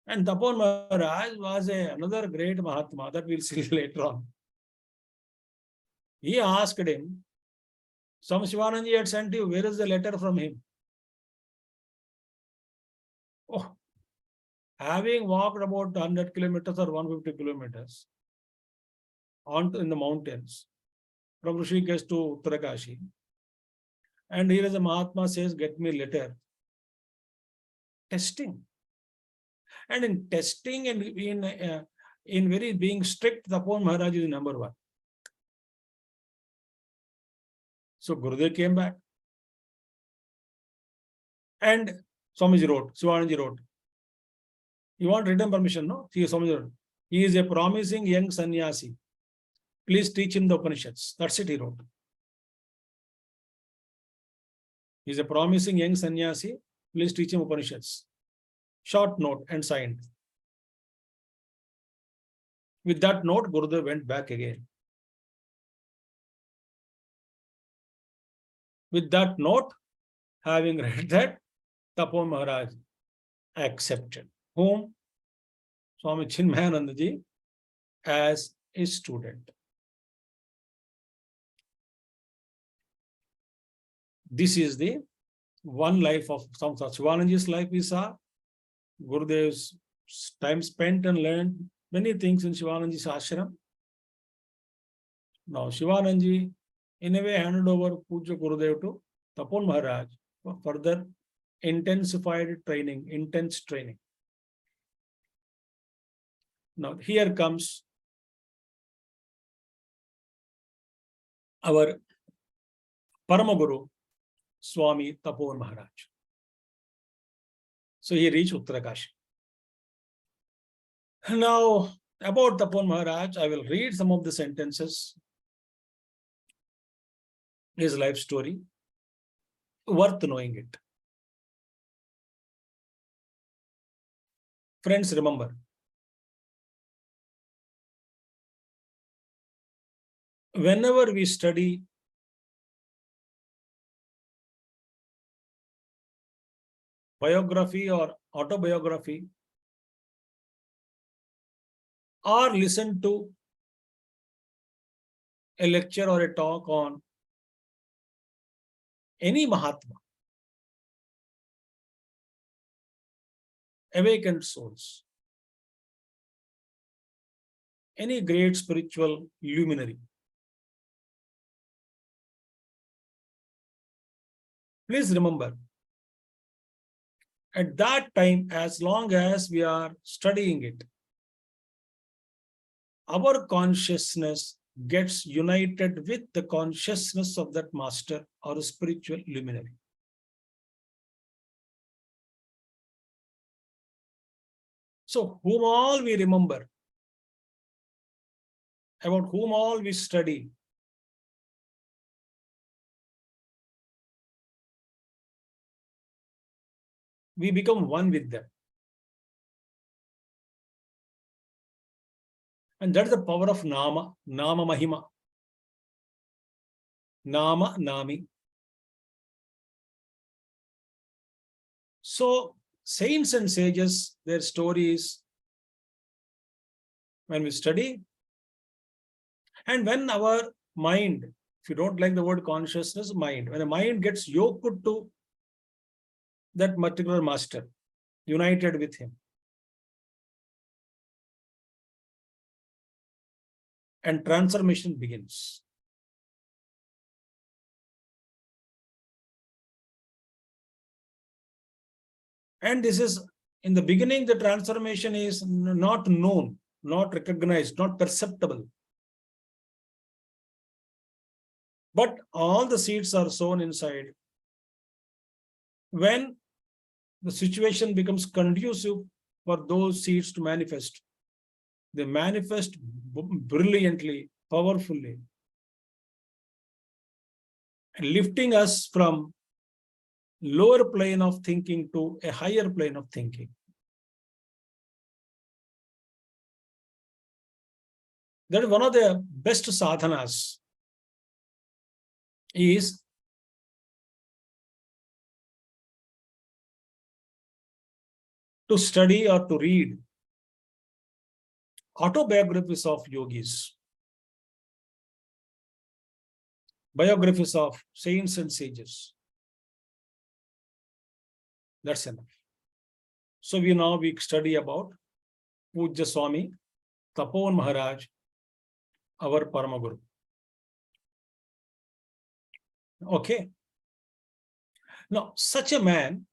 And Tapon Maharaj was another great Mahatma that we'll see later on. He asked him, Swami Shivananda had sent you, where is the letter from him? Oh, having walked about 100 kilometers or 150 kilometers in the mountains from Rishikesh to Uttarakanshi, and here is a Mahatma says, get me a letter. Testing. And in testing and in very being strict, Tapon Maharaj is number one. So Gurudev came back. And Swamiji wrote, Shivananji wrote, you want written permission, no? Swamiji wrote, he is a promising young sannyasi. Please teach him the Upanishads. That's it, he wrote. He is a promising young sannyasi. Please teach him Upanishads. Short note and signed. With that note, Gurudev went back again. With that note, having read that, Tapon Maharaj accepted. Whom? Swamy Chinmayananda ji as a student. This is the one life of Shivananda's life we saw. Gurudev's time spent and learned many things in Shivananda's ashram. Now Shivananda in a way handed over Pujya Gurudev to Tapon Maharaj for further intensified training, intense training. Now here comes our Paramaguru, Swami Tapon Maharaj. So he reached Uttarakanshi. Now, about Tapon Maharaj, I will read some of the sentences. His life story, worth knowing it. Friends, remember, whenever we study biography or autobiography, or listen to a lecture or a talk on any Mahatma, awakened souls, any great spiritual luminary, please remember, at that time, as long as we are studying it, our consciousness gets united with the consciousness of that master or a spiritual luminary. So, whom all we remember, about whom all we study, we become one with them. And that is the power of Nama, Nama Mahima, Nama Nami. So saints and sages, their stories, when we study, and when our mind, if you don't like the word consciousness, mind, when the mind gets yoked to that particular master, united with him, and transformation begins. And this is, in the beginning, the transformation is not known, not recognized, not perceptible. But all the seeds are sown inside. When the situation becomes conducive for those seeds to manifest, they manifest brilliantly, powerfully, and lifting us from lower plane of thinking to a higher plane of thinking. That is one of the best sadhanas, is to study or to read autobiographies of yogis, biographies of saints and sages. That's enough. So we study about Pujya Swami Tapon Maharaj, our Paramaguru. Okay. Now, such a man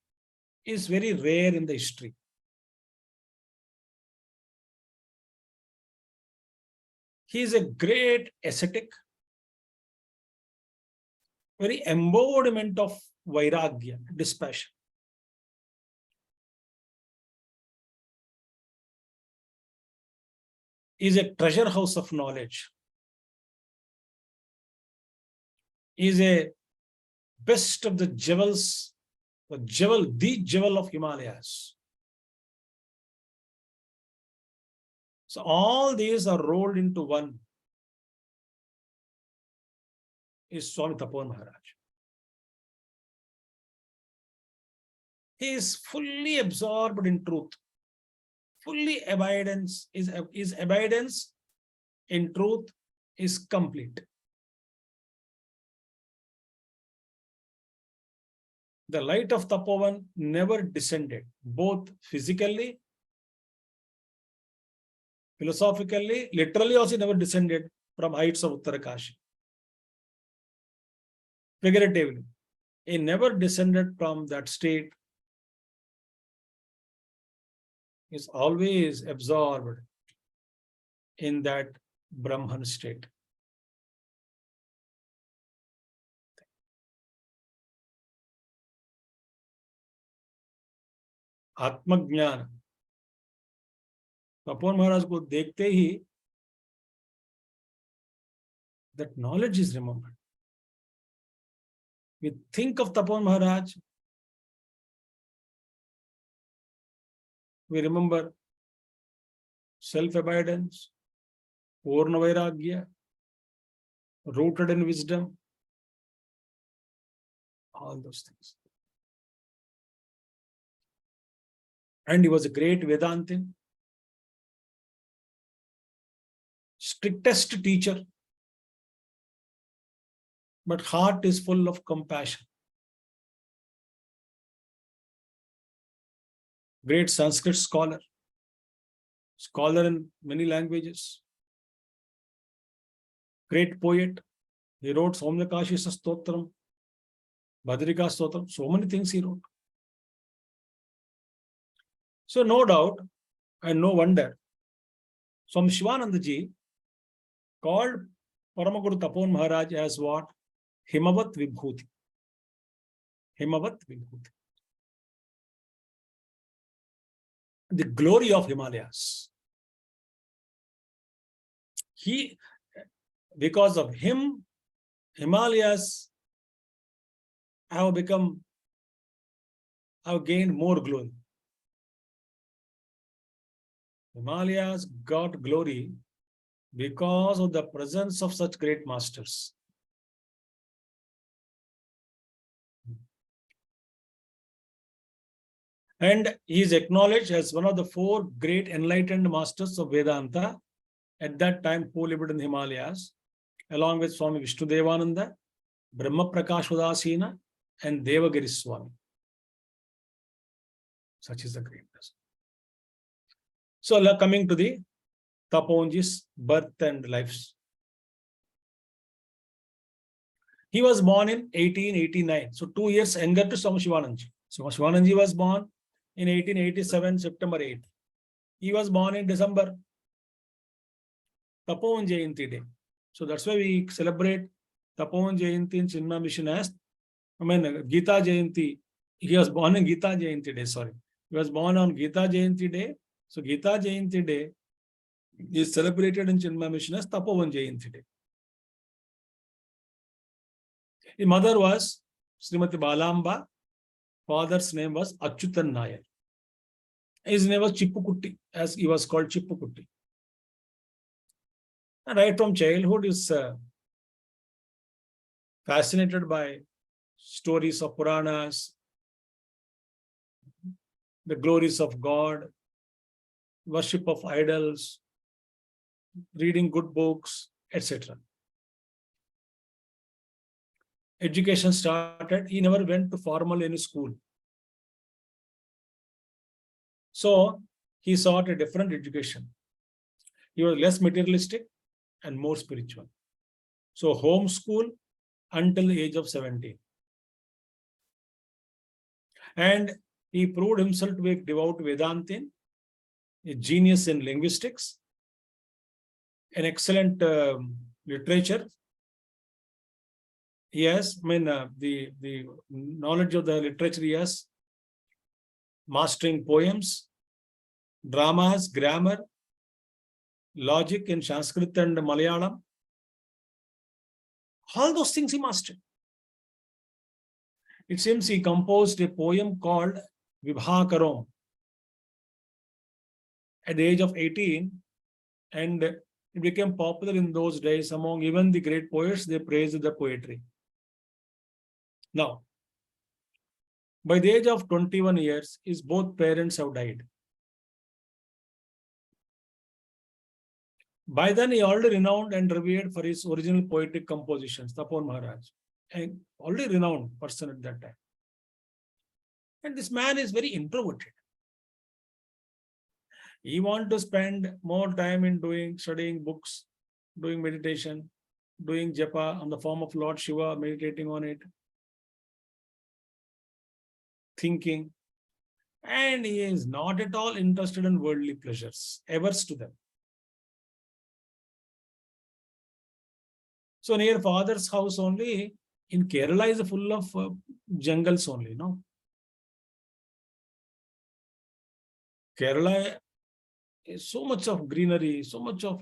is very rare in the history. He is a great ascetic, very embodiment of vairagya, dispassion. He is a treasure house of knowledge. He is a best of the jewels, the jewel of Himalayas. So all these are rolled into one, is Swami Tapon Maharaj. He is fully absorbed in truth. Fully abidance, his abidance in truth is complete. The light of Tapovan never descended, both physically, philosophically, literally also never descended from heights of Uttarakashi. Figuratively, he never descended from that state. He is always absorbed in that Brahman state. आत्मज्ञान, तपोन महाराज को देखते ही that knowledge is remembered. We think of Tapon Maharaj, we remember self-abidance, Purna Vairagya, rooted in wisdom, all those things. And he was a great Vedantin, strictest teacher, but heart is full of compassion. Great Sanskrit scholar in many languages, great poet. He wrote Somnakashi Stotram, Bhadrika Stotram, so many things he wrote. So no doubt and no wonder, Swami Shivananda ji called Paramaguru Tapon Maharaj as what? Himavat Vibhuti. Himavat Vibhuti. The glory of Himalayas. Because of him, Himalayas have gained more glory. Himalayas got glory because of the presence of such great masters. And he is acknowledged as one of the 4 great enlightened masters of Vedanta at that time, who lived in the Himalayas, along with Swami Vishnudevananda, Brahma Prakash Udasina, and Devagiri Swami. Such is the greatness. So, coming to the Taponji's birth and lives. He was born in 1889, so 2 years younger to Swami Shivanandaji. So Shivanandaji was born in 1887, September 8. He was born in December, Tapon Jayanti Day. So that's why we celebrate Tapon Jayanti in Chinmaya Mission as, Gita Jayanti. He was born in Gita Jayanti Day, sorry. He was born on Gita Jayanti Day. So Gita Jayanti Day is celebrated in Chinmaya Mission as Tapovan Jayanti Day. His mother was Srimati Balamba. Father's name was Achyutan Nair. His name was Chippukutti, as he was called Chippukutti. And right from childhood, he is fascinated by stories of Puranas, the glories of God, worship of idols, reading good books, etc. Education started. He never went to formal any school. So he sought a different education. He was less materialistic and more spiritual. So home school until the age of 17. And he proved himself to be a devout Vedantin, a genius in linguistics, an excellent literature. Yes, the knowledge of the literature, yes, mastering poems, dramas, grammar, logic in Sanskrit and Malayalam. All those things he mastered. It seems he composed a poem called Vibhakarom at the age of 18, and it became popular in those days among even the great poets. They praised the poetry. Now, by the age of 21 years, his both parents have died. By then, he already renowned and revered for his original poetic compositions, Tapon Maharaj, and already renowned person at that time. And this man is very introverted. He wants to spend more time in studying books, doing meditation, doing japa on the form of Lord Shiva, meditating on it, thinking, and he is not at all interested in worldly pleasures, averse to them. So near father's house only, in Kerala is full of jungles only, no? Kerala is so much of greenery, so much of,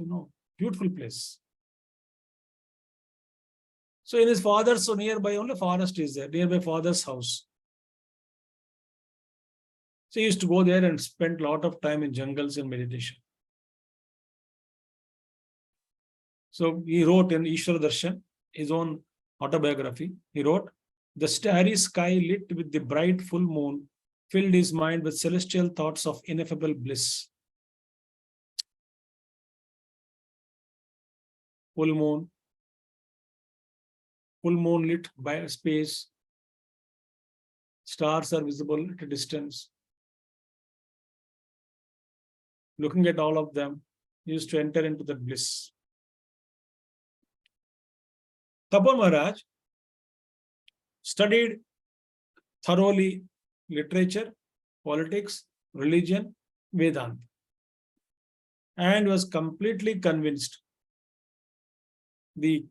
beautiful place. So in his father's, so nearby only forest is there, nearby father's house. So he used to go there and spend a lot of time in jungles and meditation. So he wrote in Ishwara Darshan, his own autobiography, he wrote, "The starry sky lit with the bright full moon filled his mind with celestial thoughts of ineffable bliss." Full moon lit by space, stars are visible at a distance. Looking at all of them, he used to enter into the bliss. Tapon Maharaj studied thoroughly literature, politics, religion, Vedanta, and was completely convinced the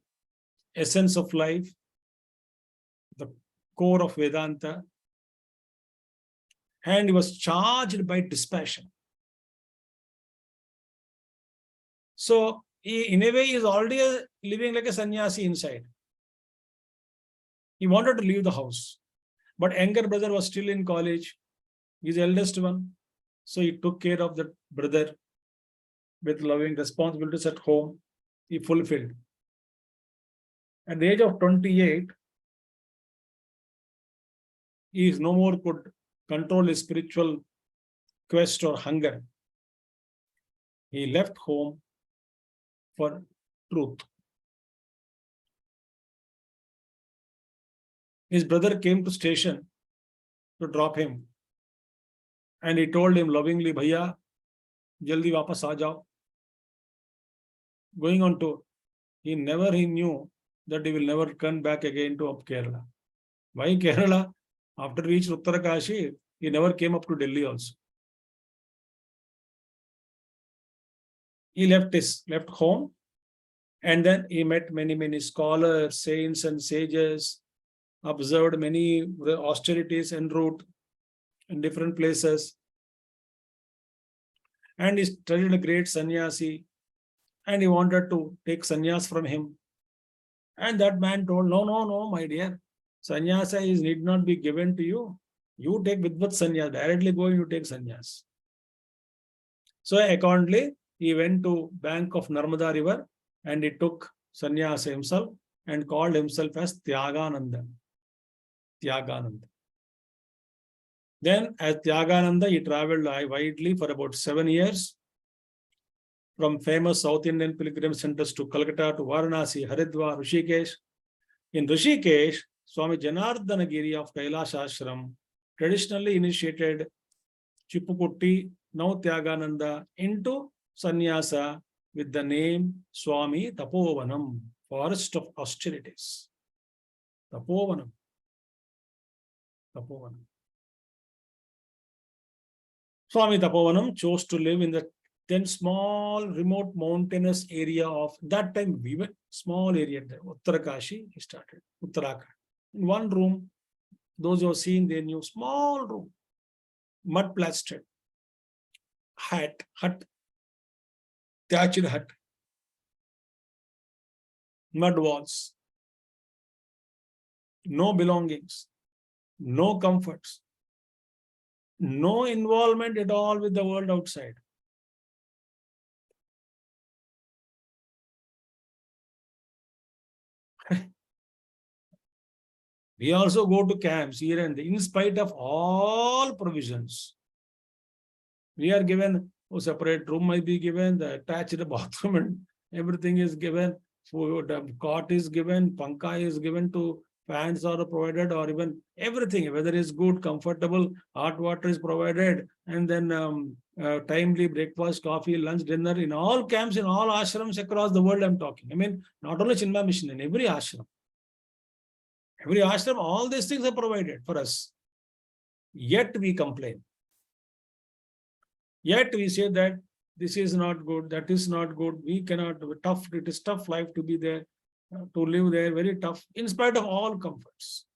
essence of life, the core of Vedanta, and he was charged by dispassion. So, in a way, he is already living like a sannyasi inside. He wanted to leave the house, but younger brother was still in college, his eldest one. So he took care of the brother with loving responsibilities at home. He fulfilled. At the age of 28, he is no more could control his spiritual quest or hunger, he left home for truth. His brother came to station to drop him, and he told him lovingly, Bhaiya, jaldi wapas aa jao. Going on tour, he knew that he will never come back again to Kerala. Why Kerala? After reached Uttarakashi, he never came up to Delhi also. He left home, and then he met many scholars, saints and sages, observed many austerities en route in different places, and he studied a great sannyasi, and he wanted to take sannyas from him. And that man told, no, my dear, sannyasa need not be given to you. You take Vidvat sannyas, directly go and you take sannyas. So accordingly, he went to bank of Narmada river and he took sannyasa himself and called himself as Tyagananda. Then as Tyagananda, he traveled widely for about 7 years, from famous South Indian pilgrim centers to Calcutta to Varanasi, Haridwar, Rishikesh. In Rishikesh, Swami Janardana Giri of Kailash Ashram traditionally initiated Chipukutti, now Tyagananda, into sannyasa with the name Swami Tapovanam, forest of austerities. Tapovanam. Swami Tapovanam chose to live in the then small remote mountainous area of that time, we were small area there, Uttarakashi, he started, Uttarakhand. In one room, those who have seen, they knew, small room, mud plastered, hut, thatched hut, mud walls, no belongings, no comforts, no involvement at all with the world outside. We also go to camps here and there, in spite of all provisions. We are given a separate room might be given, the attached bathroom and everything is given, food, cot is given, panka is given, to fans are provided, or even everything, whether it's good, comfortable, hot water is provided, and then timely breakfast, coffee, lunch, dinner, in all camps, in all ashrams across the world I'm talking. I mean, not only Chinmaya Mission, in every ashram. Every ashram, all these things are provided for us. Yet we complain. Yet we say that this is not good, that is not good, we cannot, tough, it is tough life to be there, to live there, very tough, in spite of all comforts.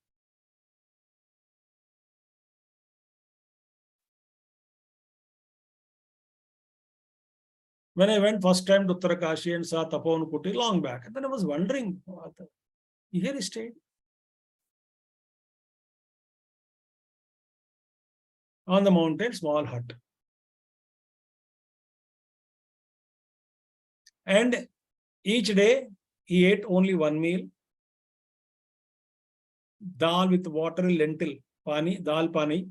When I went first time to Uttarakashi and saw Tapovan Kuti long back, and then I was wondering, here he stayed. On the mountain, small hut. And each day, he ate only one meal. Dal with water, lentil, pani, dal pani.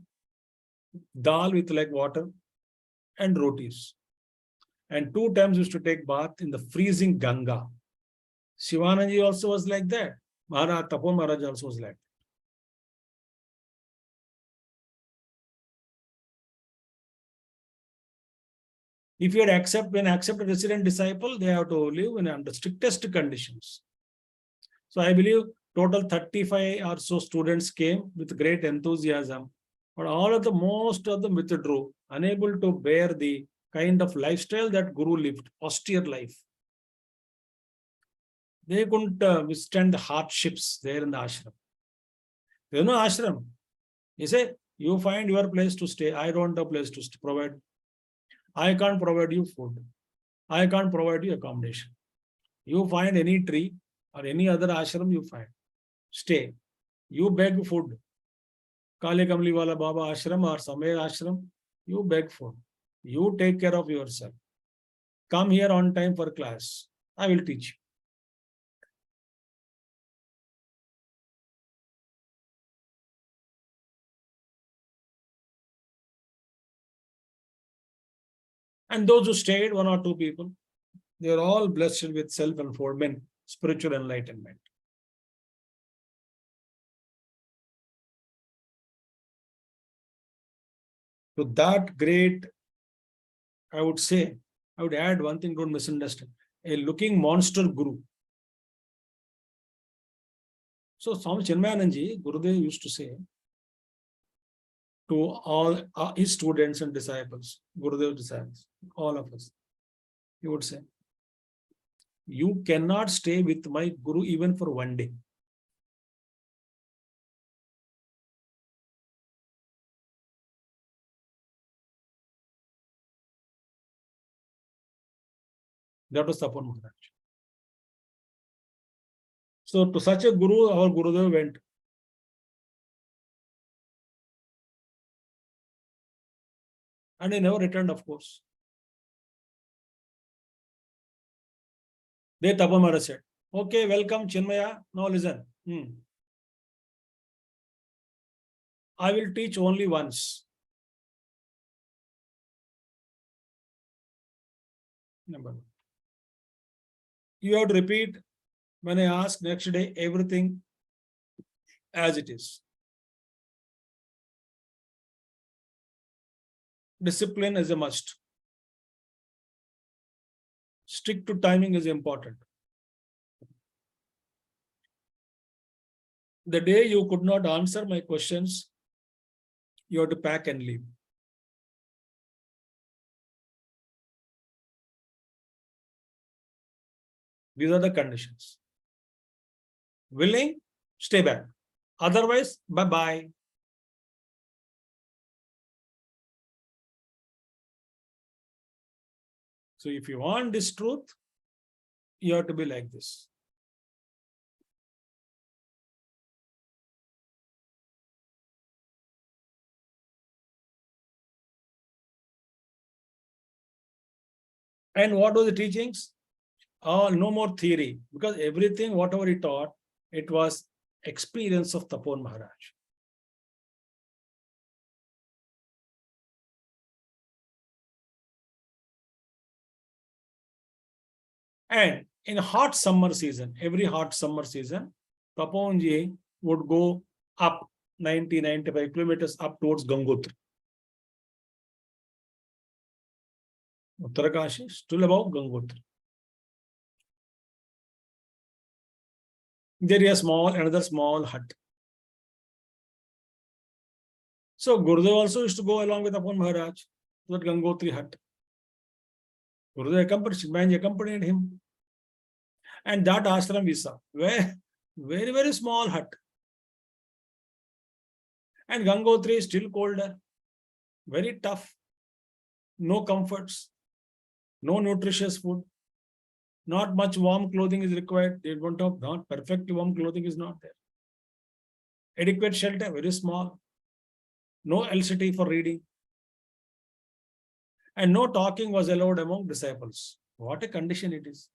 Dal with like water and rotis. And 2 times used to take bath in the freezing Ganga. Shivananji also was like that. Tapovan Maharaj also was like that. If you had accept a resident disciple, they have to live in under strictest conditions. So I believe total 35 or so students came with great enthusiasm, but most of them withdrew, unable to bear the kind of lifestyle that Guru lived, austere life. They couldn't withstand the hardships there in the ashram. There is no ashram. He said, you find your place to stay. I don't have a place to provide. I can't provide you food. I can't provide you accommodation. You find any tree or any other ashram you find. Stay. You beg food. Kale Kamli Wala Baba ashram or somewhere ashram, you beg food. You take care of yourself. Come here on time for class. I will teach you. And those who stayed, 1 or 2 people, they are all blessed with self-unfoldment, spiritual enlightenment. To that great, I would say, I would add one thing, don't misunderstand, a looking monster guru. So Swamy Chinmayananda, Gurudev used to say to all his students and disciples, Gurudev disciples, all of us, he would say, you cannot stay with my Guru even for one day. That was Tapan Maharaj. So to such a Guru, our Gurudev went. And he never returned, of course. They Tapan Maharaj said, okay, welcome Chinmaya, now listen. I will teach only once. Number one. You have to repeat when I ask next day everything as it is. Discipline is a must. Stick to timing is important. The day you could not answer my questions, you have to pack and leave. These are the conditions. Willing, stay back. Otherwise, bye-bye. So if you want this truth, you have to be like this. And what were the teachings? No more theory, because everything, whatever he taught, it was experience of Tapan Maharaj. And in hot summer season, every hot summer season, Tapanji would go up 90-95 kilometers up towards Gangotri. Uttarakashi, still above Gangotri. There is another small hut. So Gurudev also used to go along with Tapan Maharaj to that Gangotri hut. Gurudev accompanied him. And that ashram we saw, where very, very small hut. And Gangotri is still colder, very tough, no comforts, no nutritious food, not much warm clothing is required. They don't have, not perfectly warm clothing is not there. Adequate shelter, very small. No LCT for reading. And no talking was allowed among disciples. What a condition it is.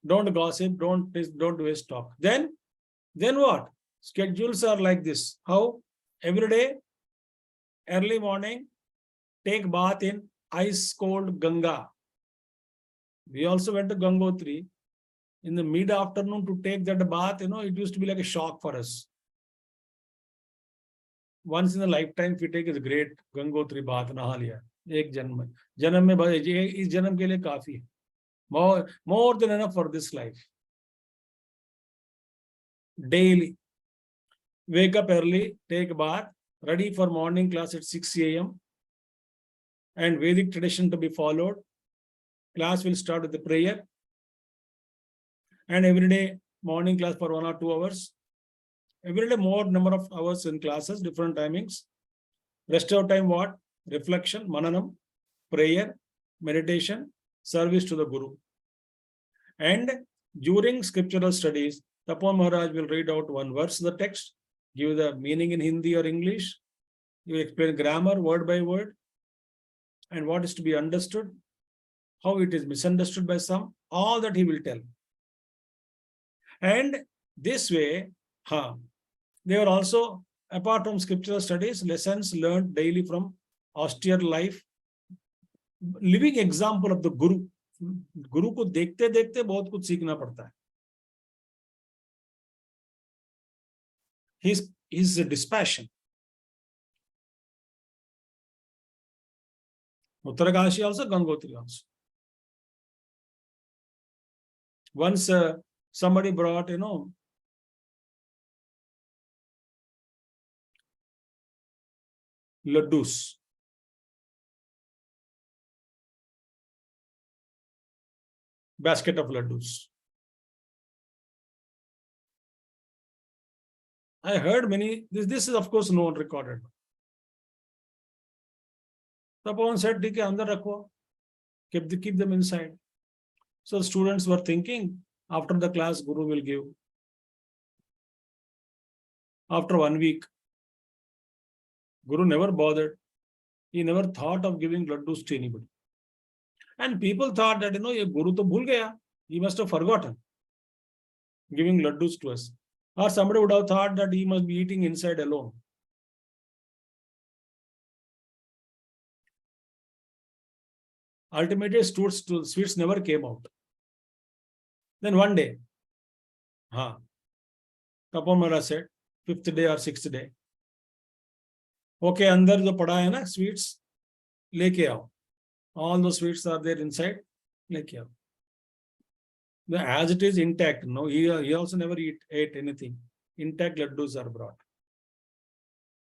Don't gossip, don't waste talk. Then what? Schedules are like this. How? Every day, early morning, take bath in ice cold Ganga. We also went to Gangotri. In the mid-afternoon to take that bath, it used to be like a shock for us. Once in a lifetime, if we take a great Gangotri bath, Nahaliya, ek janam. Janam mein is janam ke liye kafi. More than enough for this life. Daily. Wake up early, take a bath, ready for morning class at 6 a.m. and Vedic tradition to be followed. Class will start with the prayer. And every day, morning class for 1 or 2 hours. Every day, more number of hours in classes, different timings. Rest of time, what? Reflection, mananam, prayer, meditation, service to the Guru. And during scriptural studies, Tapan Maharaj will read out one verse of the text, give the meaning in Hindi or English, you explain grammar word by word, and what is to be understood, how it is misunderstood by some, all that he will tell. And this way, there are also, apart from scriptural studies, lessons learned daily from austere life, living example of the Guru. गुरु को देखते देखते बहुत कुछ सीखना पड़ता है. His dispassion. Uttarakashi also, Gangotri also. Once somebody brought, laddus. Basket of laddus. I heard many, this is of course known, recorded. Tapovan said, "Theek hai, andar rakho. Keep them inside." So students were thinking, after the class, Guru will give. After 1 week, Guru never bothered. He never thought of giving laddus to anybody. And people thought that, ye Guru to bhul gaya. He must have forgotten giving laddus to us. Or somebody would have thought that he must be eating inside alone. Ultimately, sweets never came out. Then one day, Tapan Maharaj said, 5th day or 6th day, okay, andar jo pada hai na, sweets, leke aao. All the sweets are there inside, leke aao. As it is intact, no, he also never ate anything. Intact laddus are brought.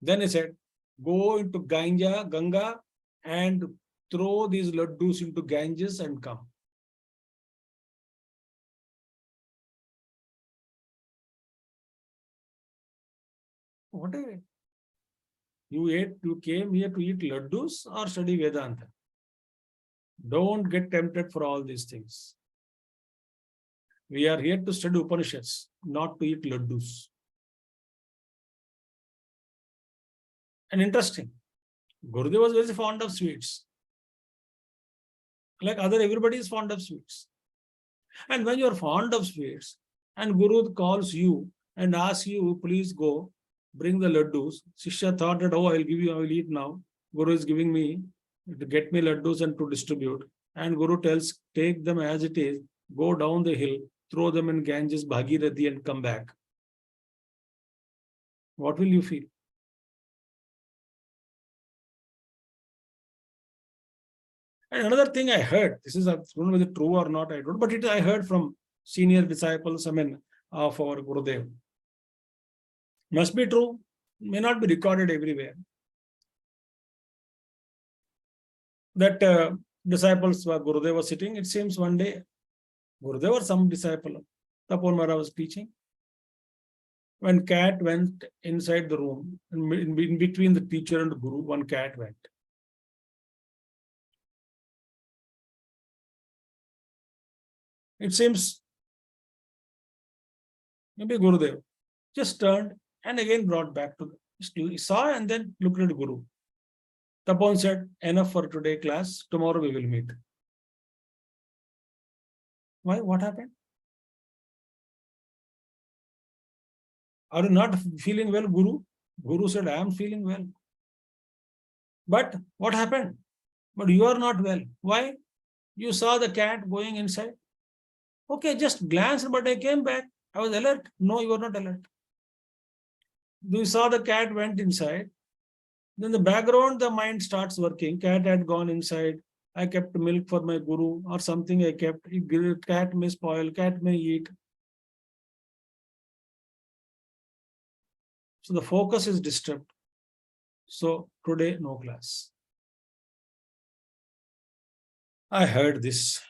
Then he said, go into Ganga and throw these laddus into Ganges and come. What is it? You came here to eat laddus or study Vedanta? Don't get tempted for all these things. We are here to study Upanishads, not to eat laddus. And interesting, Gurudev was very fond of sweets. Like everybody is fond of sweets. And when you are fond of sweets, and Guru calls you and asks you, please go, bring the laddus. Shishya thought that, oh, I will eat now. Guru is giving me to get me laddus and to distribute. And Guru tells, take them as it is, go down the hill, throw them in Ganges, Bhagirathi and come back. What will you feel? And another thing I heard, this is, I don't know whether true or not, I don't know, but I heard from senior disciples, of our Gurudev. Must be true, may not be recorded everywhere. That disciples were Gurudev was sitting, it seems one day, Gurudev or some disciple, Tapan Maharaj was teaching. When cat went inside the room, in between the teacher and the Guru, one cat went. It seems maybe Gurudev just turned and again brought back to he saw and then looked at Guru. Tapan said, enough for today class, tomorrow we will meet. Why? What happened? Are you not feeling well, Guru? Guru said, I am feeling well. But what happened? But you are not well. Why? You saw the cat going inside. Okay, just glanced, but I came back. I was alert. No, you were not alert. You saw the cat went inside. Then the background, the mind starts working. Cat had gone inside. I kept milk for my Guru or something I kept. Cat may spoil, cat may eat. So the focus is disturbed. So today, no class. I heard this.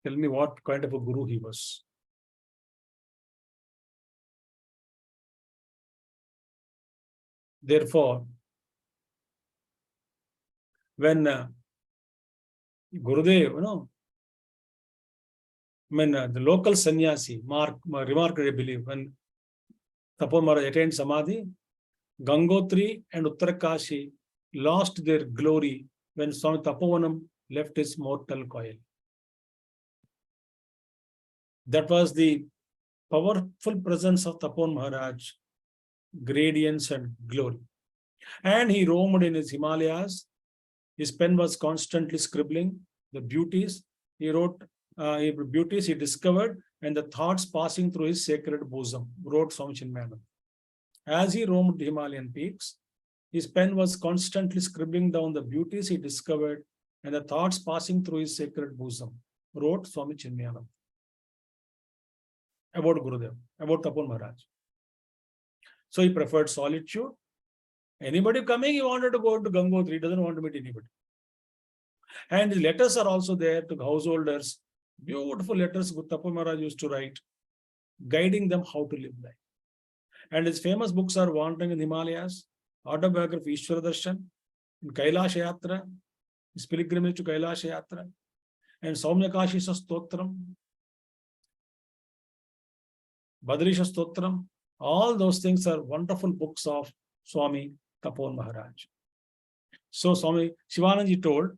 Tell me what kind of a Guru he was. Therefore, when Gurudev, the local sannyasi remarked, I believe, when Tapan Maharaj attained Samadhi, Gangotri and Uttarakashi lost their glory when Swami Tapovanam left his mortal coil. That was the powerful presence of Tapon Maharaj, gradients and glory. And he roamed in his Himalayas. His pen was constantly scribbling the beauties he wrote, beauties he discovered, and the thoughts passing through his sacred bosom, wrote Swamy Chinmayananda. As he roamed the Himalayan peaks, his pen was constantly scribbling down the beauties he discovered and the thoughts passing through his sacred bosom, wrote Swamy Chinmayananda. About Gurudev, about Tapon Maharaj. So he preferred solitude. Anybody coming, he wanted to go to Gangotri, he doesn't want to meet anybody. And his letters are also there to householders. Beautiful letters Tapon Maharaj used to write, guiding them how to live life. And his famous books are Wandering in the Himalayas, Autobiography of Ishvara Darshan, Kailash Yatra, his pilgrimage to Kailash Yatra, and Saumyakashisa Stotram, Badrisha Stotram. All those things are wonderful books of Swami Tapon Maharaj. So Swami Shivanandaji told,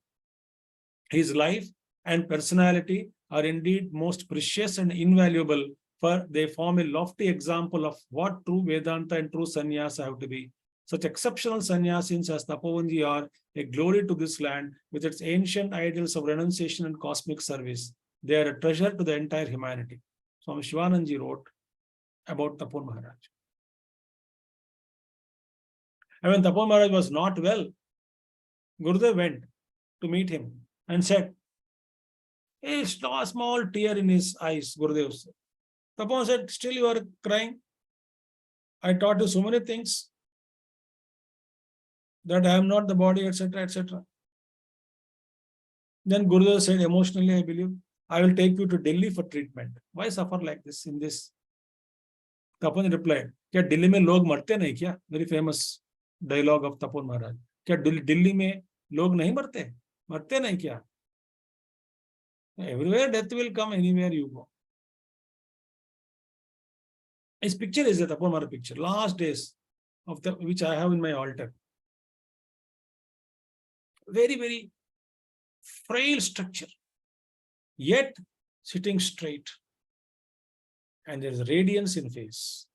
his life and personality are indeed most precious and invaluable, for they form a lofty example of what true Vedanta and true sannyasa have to be. Such exceptional sannyasins as Tapovanji are a glory to this land with its ancient ideals of renunciation and cosmic service. They are a treasure to the entire humanity. Swami Shivanandaji wrote about Tapon Maharaj. And when Tapon Maharaj was not well, Gurudev went to meet him and said, a small tear in his eyes, Gurudev said. Tapon said, still you are crying? I taught you so many things, that I am not the body, etc., etc. Then Gurudev said, emotionally, I believe, I will take you to Delhi for treatment. Why suffer like this in this? Tapon replied, क्या दिल्ली में लोग मरते नहीं क्या? Very famous dialogue of Tapon Maharaj. क्या दिल्ली में लोग नहीं मरते? मरते नहीं क्या? Everywhere death will come, anywhere you go. His picture is the Tapon Maharaj picture, last days of the which I have in my altar. Very, very frail structure, yet sitting straight. And there is radiance in face.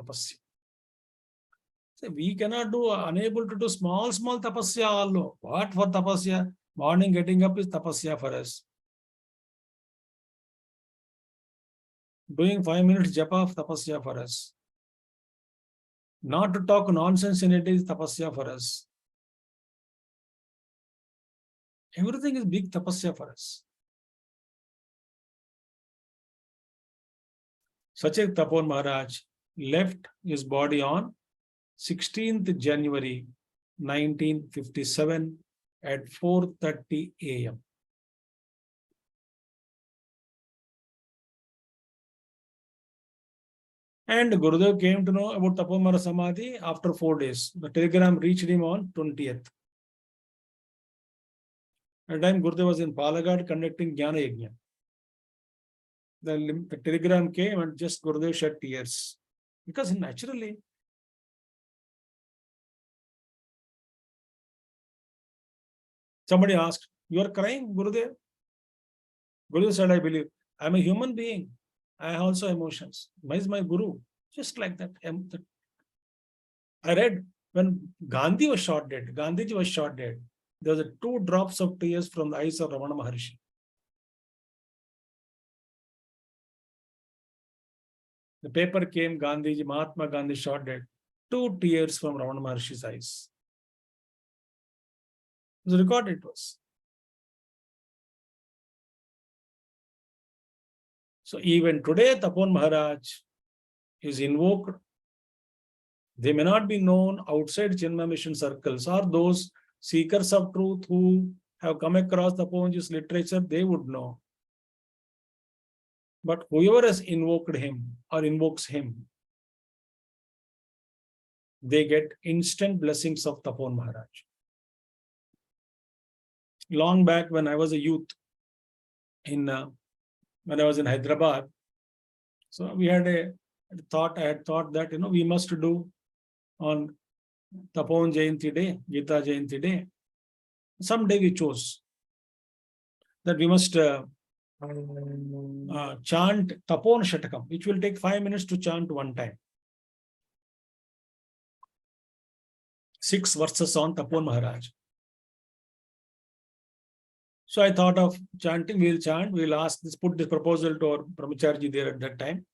Tapasya. So we cannot do, unable to do small tapasya also. What for tapasya? Morning getting up is tapasya for us. Doing 5 minutes japa of tapasya for us. Not to talk nonsense in it is tapasya for us. Everything is big tapasya for us. Sachit Tapon Maharaj left his body on 16th January 1957 at 4:30 a.m. And Gurudev came to know about Tapon Maharaj Samadhi after 4 days. The telegram reached him on 20th. At the time Gurudev was in Palagad conducting Jnana Yajna. The telegram came and just Gurudev shed tears. Because naturally, somebody asked, you are crying, Gurudev? Gurudev said, I believe. I am a human being. I have also emotions. Why is my Guru? Just like that. I read when Gandhi was shot dead, Gandhiji was shot dead, there was 2 drops of tears from the eyes of Ramana Maharshi. The paper came, Gandhiji, Mahatma Gandhi shot dead. 2 tears from Ramana Maharshi's eyes. It was recorded to us. So even today, Tapon Maharaj is invoked. They may not be known outside Chinmaya Mission circles, or those seekers of truth who have come across Taponji's literature, they would know. But whoever has invoked him or invokes him, they get instant blessings of Tapon Maharaj. Long back when I was a youth, when I was in Hyderabad, so we had I had thought that, we must do on Tapon Jayanti Day, Gita Jayanti Day. Someday we chose that we must chant Tapon Shatakam, which will take 5 minutes to chant one time. 6 verses on Tapon Maharaj. So I thought of chanting, we'll chant, we'll ask this, put this proposal to our Brahmacharji there at that time.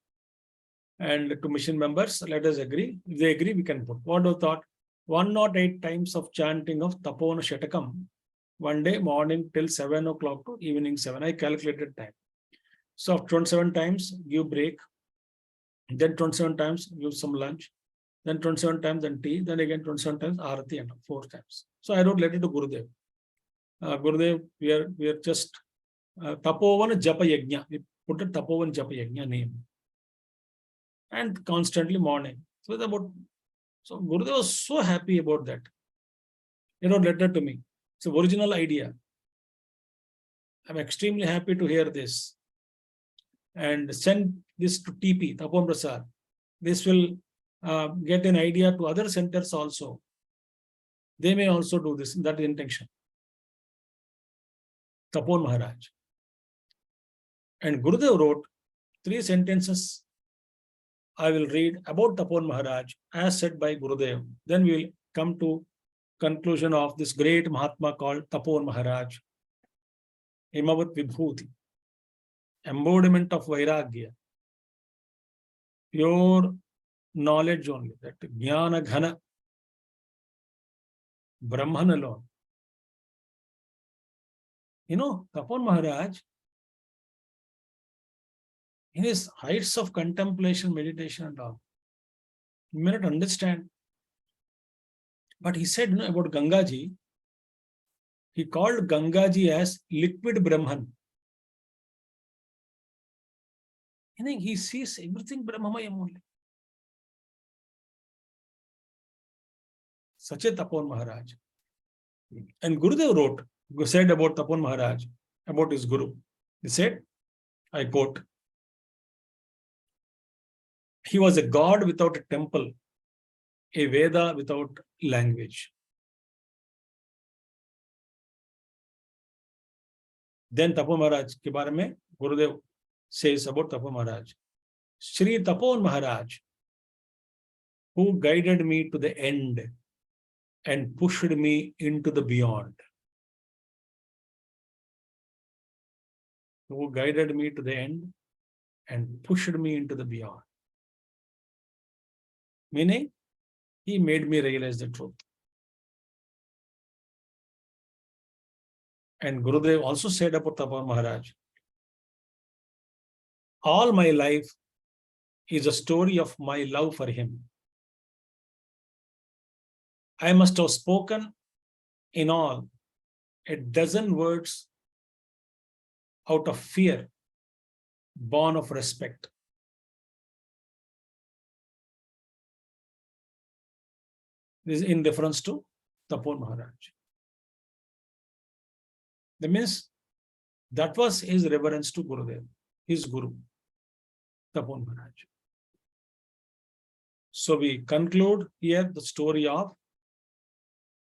And to mission members, let us agree. If they agree, we can put. What do thought? 108 times of chanting of Tapona Shatakam. One day morning till 7 o'clock to evening 7. I calculated time. So 27 times, give break. Then 27 times, give some lunch. Then 27 times, then tea. Then again 27 times, Arati and 4 times. So I wrote letter to Gurudev. Gurudev, we are just Tapovan Japa Yajna. We put a Tapovan Japa Yajna name. And constantly morning. So Gurudev was so happy about that. He wrote letter to me. It's an original idea. I'm extremely happy to hear this. And send this to TP, Tapon Prasad. This will get an idea to other centers also. They may also do this, that intention. Tapon Maharaj. And Gurudev wrote 3 sentences I will read about Tapon Maharaj as said by Gurudev. Then we will come to conclusion of this great Mahatma called Tapon Maharaj. Himavat Vibhuti. Embodiment of Vairagya. Pure knowledge only. That Jnana Ghana. Brahman alone. You know, Tapon Maharaj, in his heights of contemplation, meditation and all, you may not understand. But he said, about Gangaji, he called Gangaji as liquid Brahman. I think he sees everything Brahmamayam only. Such a Tapon Maharaj. And Gurudev said about Tapon Maharaj, about his Guru. He said, I quote, he was a god without a temple, a Veda without language. Then Tapon Maharaj ke baare mein Gurudev says about Tapon Maharaj. Shri Tapon Maharaj, who guided me to the end and pushed me into the beyond. Who guided me to the end and pushed me into the beyond. Meaning, he made me realize the truth. And Gurudev also said about Tapon Maharaj, all my life is a story of my love for him. I must have spoken in all 12 words out of fear, born of respect. This is in reference to Tapon Maharaj. That means that was his reverence to Gurudev, his Guru, Tapon Maharaj. So we conclude here the story of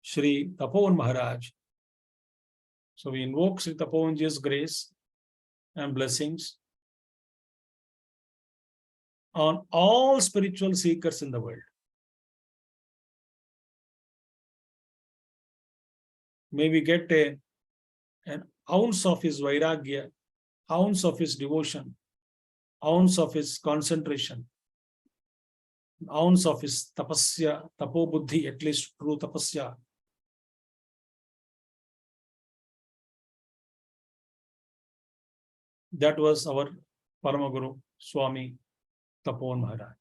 Shri Tapon Maharaj. So we invoke Shri Taponji's grace and blessings on all spiritual seekers in the world. May we get an ounce of his vairagya, ounce of his devotion, ounce of his concentration, ounce of his tapasya, tapobuddhi, at least true tapasya. That was our Paramaguru Swami Tapon Maharaj.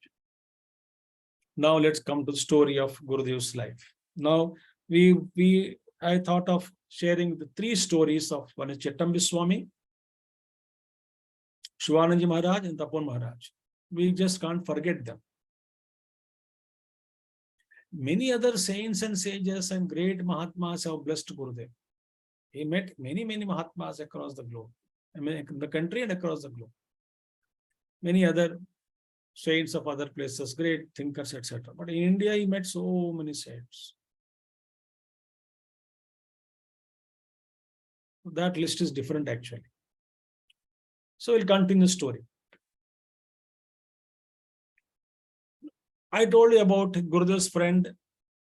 Now let's come to the story of Gurudev's life. Now I thought of sharing the 3 stories of one is Chettambi Swami, Shivananji Maharaj and Tapon Maharaj. We just can't forget them. Many other saints and sages and great Mahatmas have blessed Gurudev. He met many Mahatmas across the globe. I mean, in the country and across the globe. Many other saints of other places, great thinkers, etc. But in India, he met so many saints. That list is different actually. So we'll continue the story. I told you about Gurudev's friend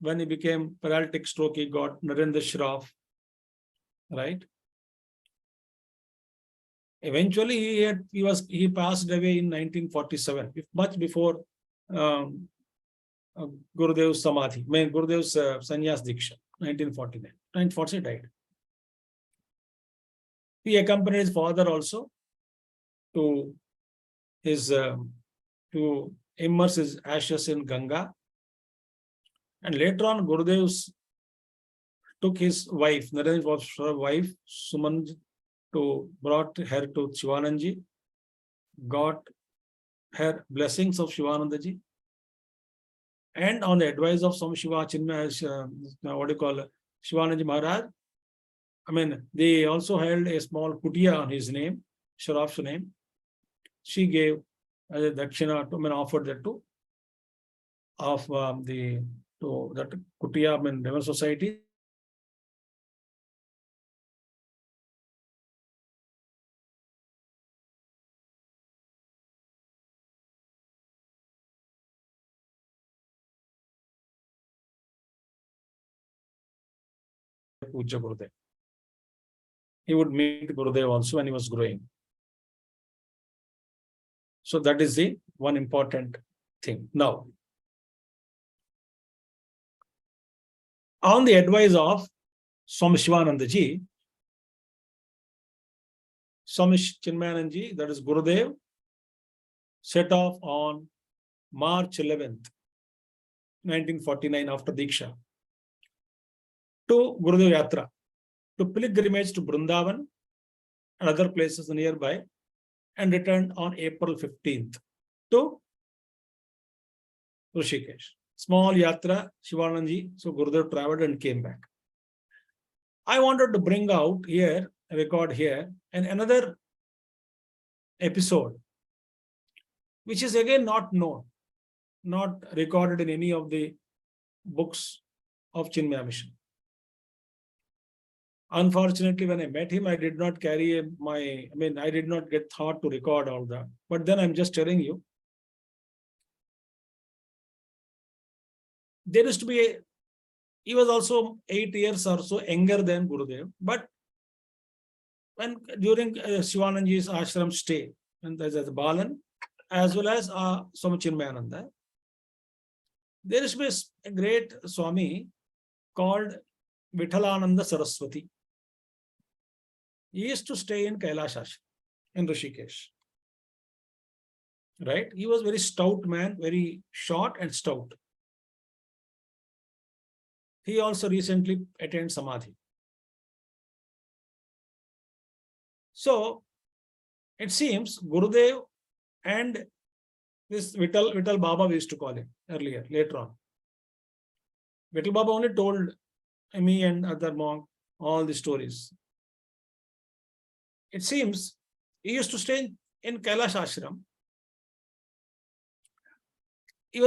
when he became paralytic stroke, he got Narendra Shroff, right? Eventually, he passed away in 1947, much before um, Gurudev's Samadhi, Gurudev's Sannyas Diksha, 1949. 1940 died. He accompanied his father also to his to immerse his ashes in Ganga. And later on, Gurudev took his wife, Narendra's wife, Suman, brought her to Shivanandaji, got her blessings of Shivanandaji, and on the advice of some Shiva Chinmaya, Shivanandaji Maharaj, they also held a small kutia on his name, Sharaf's name. She gave as a dakshina, offered that to that kutia, River Society. Pujya Gurudev. He would meet Gurudev also when he was growing. So that is the one important thing. Now, on the advice of Swamy Shivanandaji, Swamy Chinmayananda, that is Gurudev, set off on March 11th, 1949, after Diksha, to Gurudev Yatra, to pilgrimage to Vrindavan and other places nearby, and returned on April 15th to Rishikesh. Small yatra, Shivanandaji, so Gurudev traveled and came back. I wanted to bring out here, record here, and another episode, which is again not known, not recorded in any of the books of Chinmaya Mission. Unfortunately, when I met him, I did not carry I did not get thought to record all that. But then I'm just telling you, there used to be he was also 8 years or so younger than Gurudev. But when during Shivanandaji's ashram stay, and as a Balan, as well as Swamy Chinmayananda, there used to be a great Swami called Vithalananda Saraswati. He used to stay in Kailash Ashram in Rishikesh. Right? He was very stout man, very short and stout. He also recently attained Samadhi. So, it seems Gurudev and this Vittal Baba, we used to call him earlier, later on. Vittal Baba only told me and other monk all the stories. It seems he used to stay in Kailash Ashram. He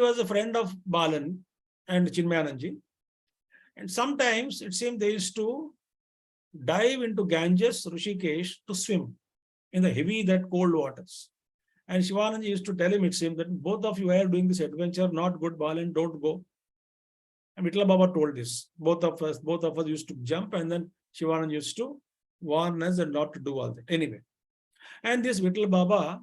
was a friend of Balan and Chinmayananji. And sometimes it seems they used to dive into Ganges, Rishikesh to swim in the heavy, that cold waters. And Shivananji used to tell him, it seemed that both of you are doing this adventure, not good, Balan, don't go. And Vittal Baba told this. Both of us used to jump, and then Shivananji used to warn us and not to do all that. Anyway. And this Vittal Baba,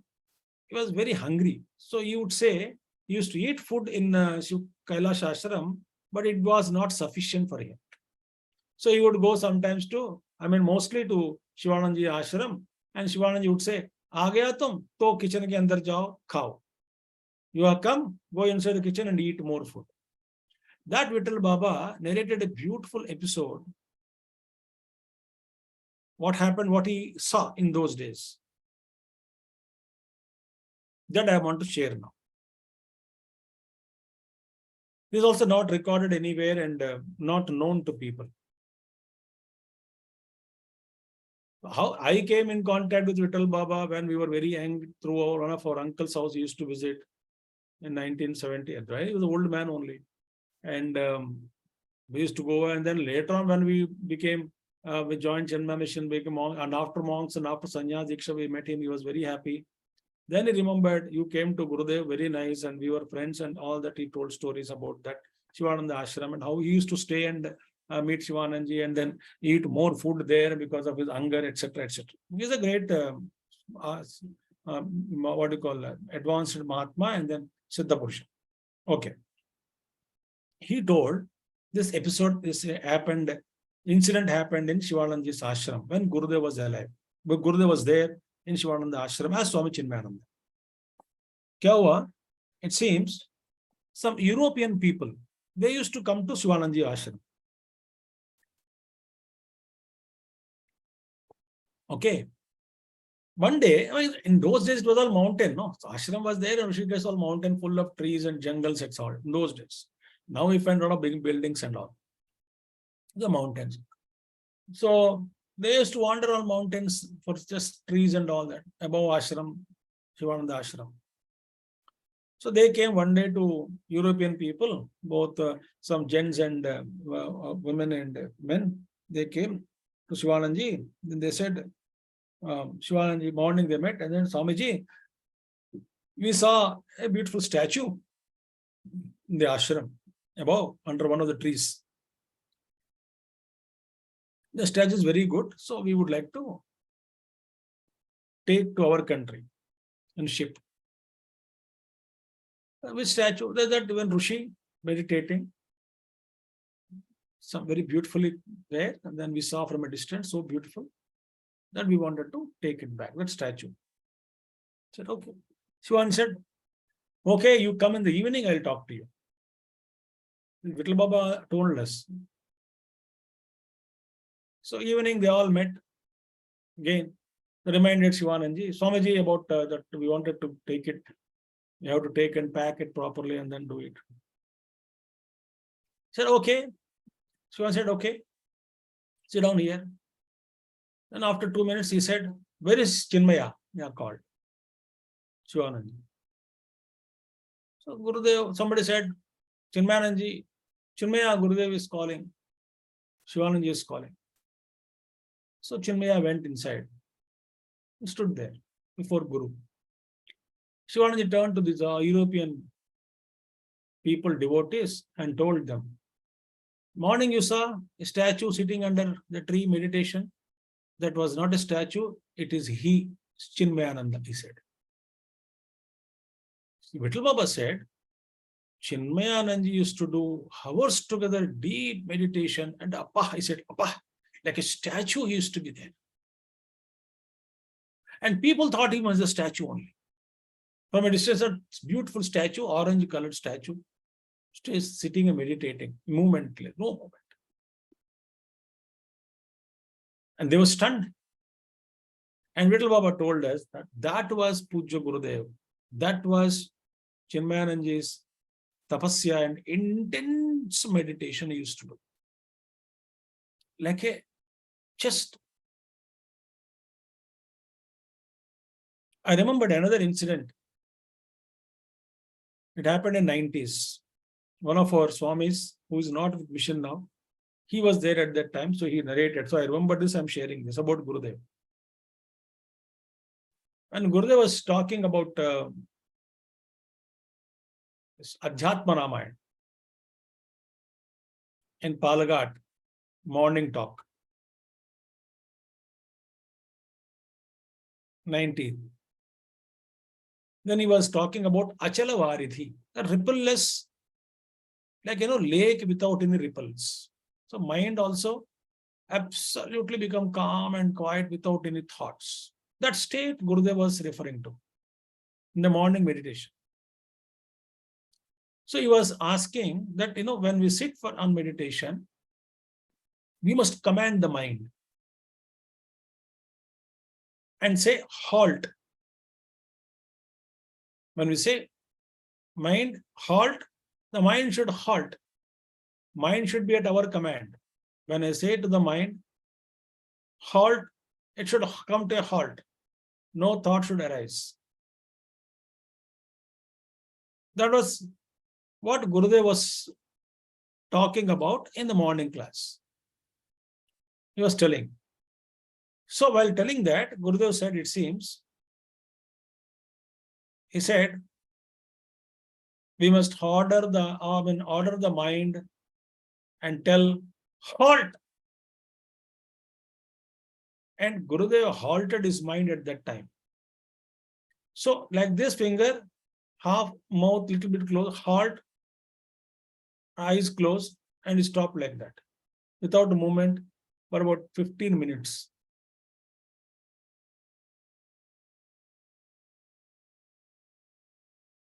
he was very hungry. So he would say, he used to eat food in Kailash Ashram, but it was not sufficient for him. So he would go sometimes to, mostly to Shivananji Ashram, and Shivananji would say, "Aa gaya tum, to kitchen ke andar jao, khao. You have come, go inside the kitchen and eat more food." That Vittal Baba narrated a beautiful episode. What happened, what he saw in those days. That I want to share now. This is also not recorded anywhere and not known to people. How I came in contact with Vittal Baba when we were very young, through one of our uncle's house he used to visit in 1970. Right? He was an old man only. And we used to go, and then later on when we became We joined Chinmaya Mission, became monk, and after monks and after sannyas diksha, we met him. He was very happy. Then he remembered, you came to Gurudev, very nice, and we were friends, and all that. He told stories about that Shivananda ashram and how he used to stay and meet Shivanandaji and then eat more food there because of his hunger, etc., etc. He's a great, what do you call that, advanced Mahatma and then Siddha Purusha. Okay. He told this episode, incident happened in Shivanandaji's ashram when Gurudev was alive. But Gurudev was there in Shivananda ashram as Swamy Chinmayananda. Kya hua? It seems some European people, they used to come to Shivanandaji ashram. Okay. One day, in those days, it was all mountain. No, so ashram was there, and Rishikesh was all mountain full of trees and jungles, etc. In those days. Now we find a lot of big buildings and all. The mountains. So they used to wander on mountains for just trees and all that, above ashram, Shivananda ashram. So they came one day to European people, both some gents and women and men. They came to Shivanandaji. Then they said, Shivanandaji, morning they met, and then Swamiji, we saw a beautiful statue in the ashram above, under one of the trees. The statue is very good, so we would like to take to our country and ship. Which statue? There's that when Rishi meditating, some very beautifully there, and then we saw from a distance, so beautiful, that we wanted to take it back, that statue. I said, okay. Shivan said, okay, you come in the evening, I'll talk to you. Vittal Baba told us. So evening they all met. Again, they reminded Shivanandaji, Swamiji about that we wanted to take it. You have to take and pack it properly and then do it. He said, okay. Shivan said, okay. Sit down here. Then after 2 minutes, he said, where is Chinmaya? Yeah, called. Shivanandaji. So Gurudev, somebody said, Chinmayanandaji, Chinmaya, Gurudev is calling. Shivanandaji is calling. So Chinmaya went inside. He stood there before Guru. Shivanandaji turned to these European people, devotees, and told them, morning you saw a statue sitting under the tree meditation. That was not a statue, it is he, Chinmayananda, he said. Vittal Baba said, Chinmayananda used to do hours together, deep meditation, and Appa, he said, Appa, like a statue he used to be there. And people thought he was a statue only. From a distance, a beautiful statue, orange colored statue, stays sitting and meditating, movementless, no movement. And they were stunned. And Vittal Baba told us that that was Pujya Gurudev. That was Chinmayanandaji's tapasya and intense meditation he used to do. Like a just. I remembered another incident. It happened in 90s. One of our Swamis, who is not with mission now, he was there at that time, so he narrated. So I remember this, I'm sharing this about Gurudev. And Gurudev was talking about Adhyatma Ramayana in Palaghat, morning talk. 90. Then he was talking about Achala Varidhi, a rippleless, like, lake without any ripples. So mind also absolutely become calm and quiet without any thoughts. That state Gurudev was referring to in the morning meditation. So he was asking that, when we sit on meditation, we must command the mind and say, halt. When we say, mind, halt, the mind should halt. Mind should be at our command. When I say to the mind, halt, it should come to a halt. No thought should arise. That was what Gurudev was talking about in the morning class. He was telling. So while telling that, Gurudev said, it seems, he said, we must order the mind and tell, halt. And Gurudev halted his mind at that time. So like this finger, half mouth, little bit closed, halt, eyes closed, and he stopped like that, without a movement, for about 15 minutes.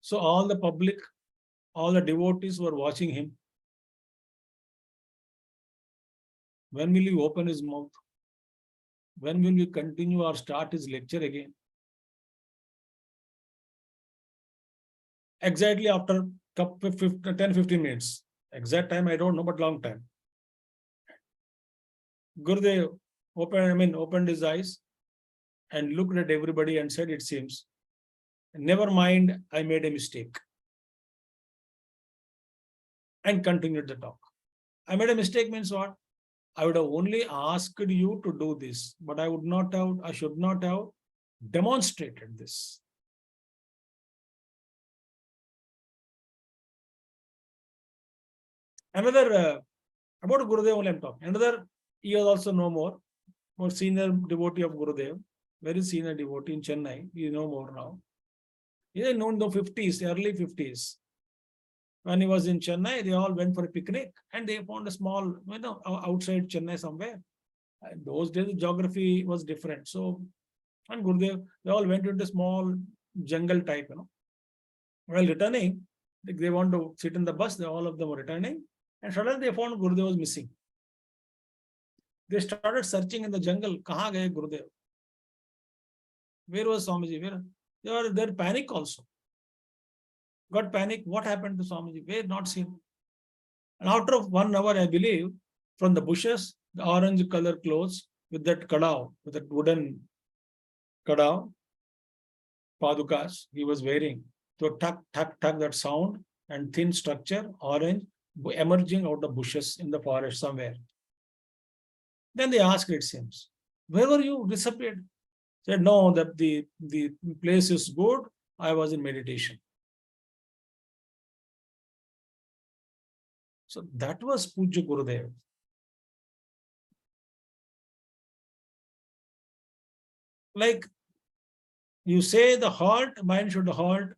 So all the public, all the devotees were watching him. When will he open his mouth? When will we continue or start his lecture again? Exactly after 10-15 minutes. Exact time I don't know, but long time. Gurudev opened his eyes and looked at everybody and said, it seems, never mind, I made a mistake. And continued the talk. I made a mistake means what? I would have only asked you to do this, but I should not have demonstrated this. Another, about Gurudev only I'm talking. Another, he was also no more senior devotee of Gurudev, very senior devotee in Chennai. He is no more now. He is known in the 50s, early 50s. When he was in Chennai, they all went for a picnic and they found a small, outside Chennai somewhere. And those days, the geography was different. So, and Gurudev, they all went into a small jungle type, While returning, they want to sit in the bus, all of them were returning, and suddenly they found Gurudev was missing. They started searching in the jungle. Kahan gaye Gurudev? Where was Swamiji? Where? They were there, panic also. Got panic. What happened to Swamiji? Where? Not seen. And after 1 hour, I believe, from the bushes, the orange color clothes with that kadao, with that wooden kadao, padukas he was wearing. So tuck, tuck, tuck, that sound and thin structure, orange, emerging out of bushes in the forest somewhere. Then they asked, it seems, where were you? Disappeared. Said, no, that the place is good. I was in meditation. So that was Pujya Gurudev. Like you say, the halt, mind should halt,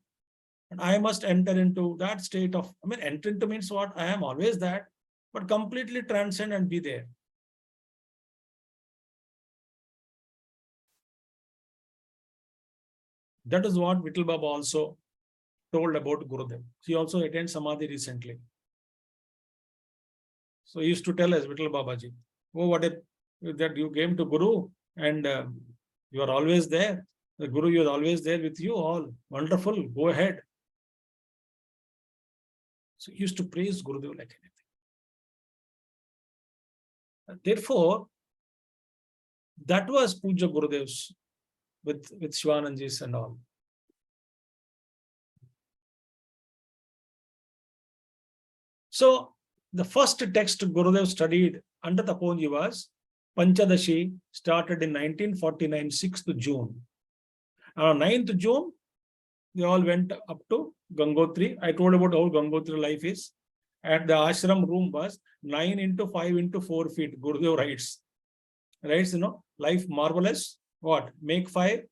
and I must enter into that state of, enter into means what? I am always that, but completely transcend and be there. That is what Vittal Baba also told about Gurudev. He also attained Samadhi recently. So he used to tell us, Vittal Babaji, oh, what if that you came to Guru and you are always there. The Guru is always there with you all. Wonderful. Go ahead. So he used to praise Gurudev like anything. Therefore, that was Pujya Gurudev's with Shivanandjis and all. So the first text Gurudev studied under Taponji was Panchadashi, started in 1949, 6th June. On 9th June, they all went up to Gangotri. I told about how Gangotri life is. And the ashram room was 9 into 5 into 4 feet. Gurudev writes, life marvelous. What? Make fire,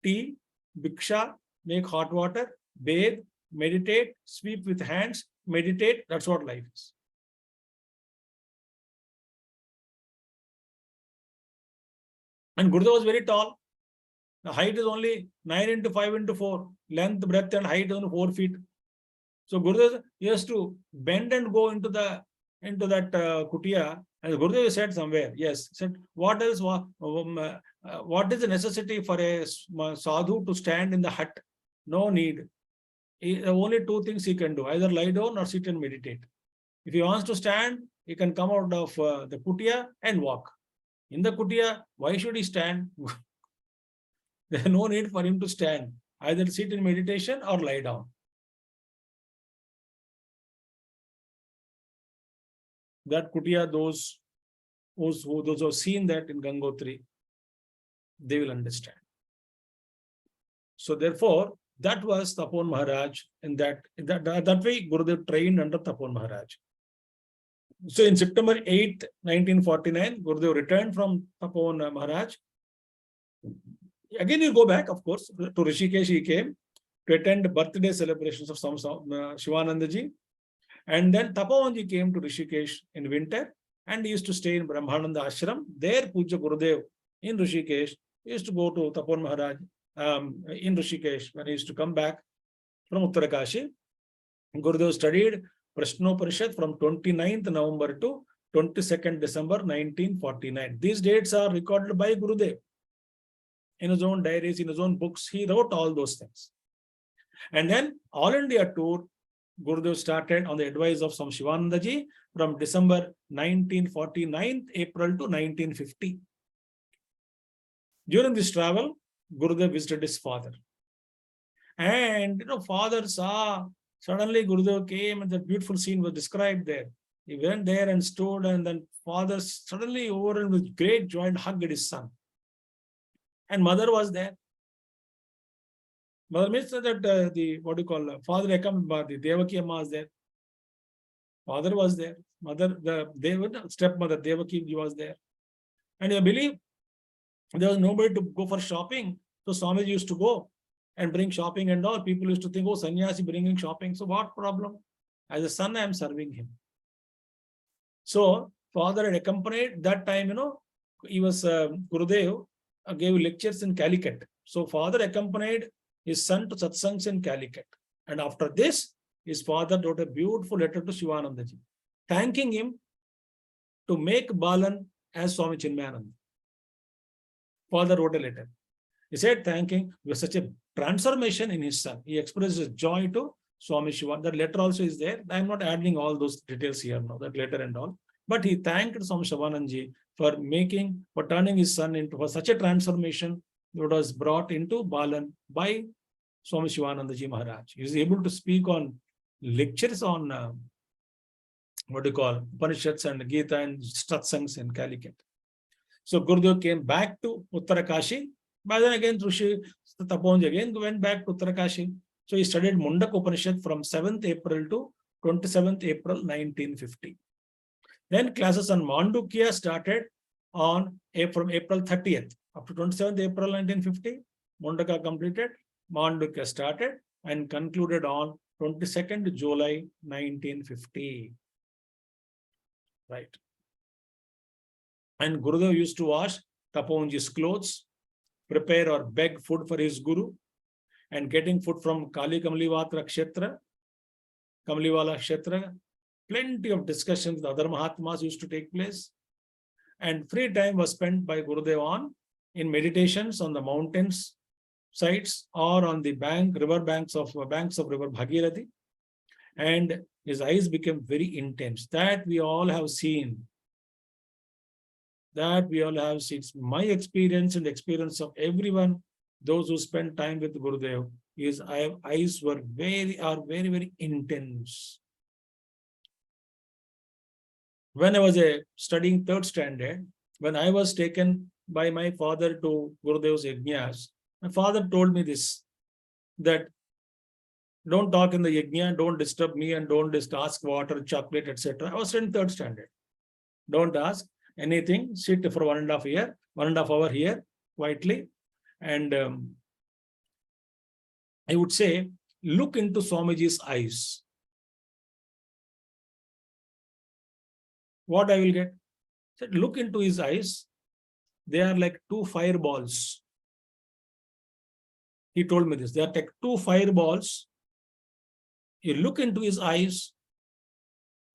tea, bhiksha, make hot water, bathe, meditate, sweep with hands, meditate. That's what life is. And Gurudev was very tall. The height is only 9 into 5 into 4. Length, breadth, and height is only 4 feet. So Gurudev has to bend and go into that kutia. And Gurudev said somewhere, yes, said, what is the necessity for a sadhu to stand in the hut? No need. Only 2 things he can do, either lie down or sit and meditate. If he wants to stand, he can come out of the kutia and walk. In the kutia, why should he stand? There is no need for him to stand. Either sit in meditation or lie down. That kutia, those those who have seen that in Gangotri, they will understand. So therefore, that was Tapon Maharaj. In that way, Gurudev trained under Tapon Maharaj. So in September 8th, 1949, Gurudev returned from Tapon Maharaj. Again, you go back, of course, to Rishikesh. He came to attend birthday celebrations of Shivanandaji. And then Tapovanji came to Rishikesh in winter, and he used to stay in Brahmananda Ashram. There, Pujya Gurudev in Rishikesh used to go to Tapon Maharaj in Rishikesh when he used to come back from Uttarakashi. Gurudev studied Prashnopanishad from 29th November to 22nd December 1949. These dates are recorded by Gurudev. In his own diaries, in his own books, he wrote all those things. And then All India tour, Gurudev started on the advice of Swamy Shivanandaji from December 1949, April to 1950. During this travel, Gurudev visited his father. And father saw, suddenly Gurudev came and that beautiful scene was described there. He went there and stood, and then father suddenly overwhelmed with great joy and hugged his son. And mother was there. Mother means that father accompanied, the Devaki Amma was there. Father was there. Mother, the stepmother Devaki was there. And I believe there was nobody to go for shopping. So Swamiji used to go and bring shopping and all. People used to think, oh, sannyasi bringing shopping. So what problem? As a son, I am serving him. So father had accompanied that time, he was Gurudev gave lectures in Calicut. So father accompanied his son to satsangs in Calicut. And after this, his father wrote a beautiful letter to Shivanandaji, thanking him to make Balan as Swamy Chinmayananda. Father wrote a letter. He said, thanking, with such a transformation in his son. He expressed his joy to Swamy Shivananda. That letter also is there. I am not adding all those details here now, that letter and all. But he thanked Swamy Shivanandaji for turning his son into such a transformation that was brought into Balan by Swamy Shivanandaji Maharaj. He is able to speak on lectures on Upanishads and Gita and satsangs in Calicut. So Gurudev came back to Uttarakashi. But then again, Taponji again went back to Uttarakashi. So he studied Mundak Upanishad from 7th April to 27th April 1950. Then classes on Mandukya started from April 30th. Up to 27th April 1950, Mundaka completed, Mandukya started and concluded on 22nd July 1950. Right. And Gurudev used to wash Taponji's clothes, prepare or beg food for his guru, and getting food from Kali Kamliwala Kshetra. Plenty of discussions with other Mahatmas used to take place. And free time was spent by Gurudev in meditations on the mountains sides or on the banks of river Bhagirathi. And his eyes became very intense. That we all have seen. It's my experience and the experience of everyone, those who spend time with Gurudev, his eyes are very, very intense. When I was studying 3rd standard, when I was taken by my father to Gurudev's yajnas, my father told me this, that don't talk in the yajna, don't disturb me, and don't just ask water, chocolate, etc. I was in 3rd standard. Don't ask anything, sit for 1.5 hour here, quietly. And I would say, look into Swamiji's eyes. What I will get? Said, look into his eyes. They are like 2 fireballs. He told me this. They are like 2 fireballs. You look into his eyes.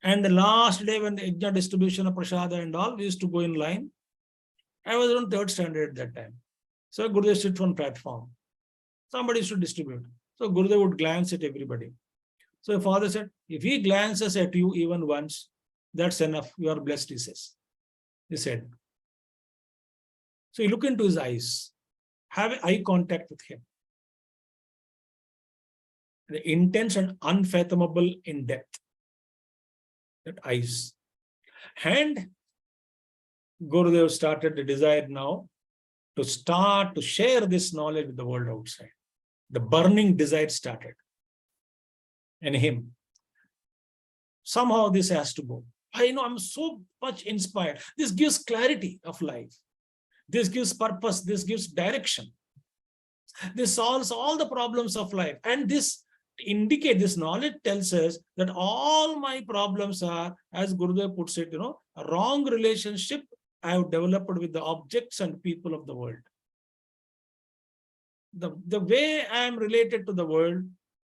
And the last day when the yajna distribution of prasada and all, we used to go in line. I was on 3rd standard at that time. So Gurudev sits on platform. Somebody should distribute. So Gurudev would glance at everybody. So father said, if he glances at you even once, that's enough. You are blessed, he says. He said. So you look into his eyes. Have eye contact with him. The intense and unfathomable in depth. That eyes. And Gurudev started the desire now to start to share this knowledge with the world outside. The burning desire started in him. Somehow this has to go. I know I'm so much inspired. This gives clarity of life. This gives purpose. This gives direction. This solves all the problems of life. And this knowledge tells us that all my problems are, as Gurudev puts it, a wrong relationship I have developed with the objects and people of the world. The way I am related to the world,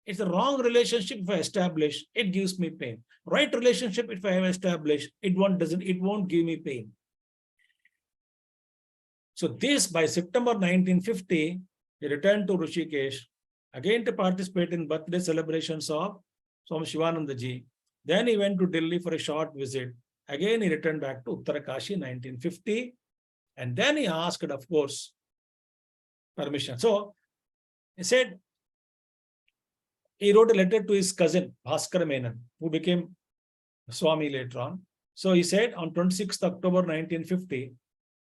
it's a wrong relationship. If I establish, it gives me pain. Right relationship, if I have established, it won't give me pain. So this, by September 1950, he returned to Rishikesh, again to participate in birthday celebrations of Swami Shivananda ji. Then he went to Delhi for a short visit. Again, he returned back to Uttarakashi in 1950. And then he asked, of course, permission. So he said, he wrote a letter to his cousin, Bhaskar Menon, who became Swami later on. So he said on 26th October 1950,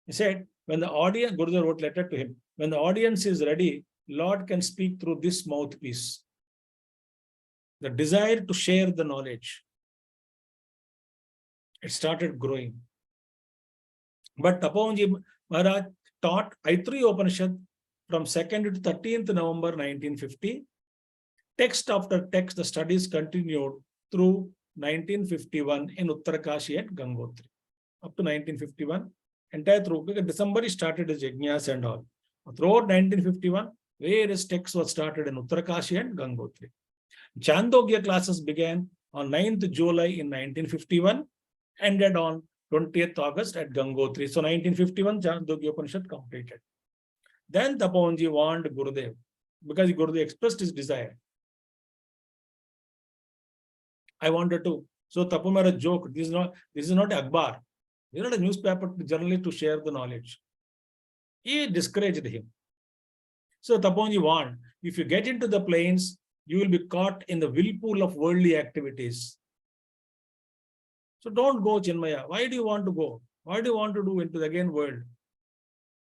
he said, when the audience, Gurudev wrote a letter to him, when the audience is ready, Lord can speak through this mouthpiece. The desire to share the knowledge. It started growing. But Tapovanji Maharaj taught Aitri Upanishad from 2nd to 13th November 1950. Text after text, the studies continued through 1951 in Uttarakashi at Gangotri. Up to 1951, entire through, because December he started his yajnas and all. Throughout 1951, various texts were started in Uttarakashi and Gangotri. Chandogya classes began on 9th July in 1951, ended on 20th August at Gangotri. So 1951, Chandogya Upanishad completed. Then Tapovanji warned Gurudev, because Gurudev expressed his desire. I wanted to. So Tapu Maharaj joked, this is not Akbar. This is not a newspaper journalist to share the knowledge. He discouraged him. So Tapovanji warned, if you get into the plains, you will be caught in the whirlpool of worldly activities. So don't go, Chinmaya. Why do you want to go? Why do you want to do into the again world?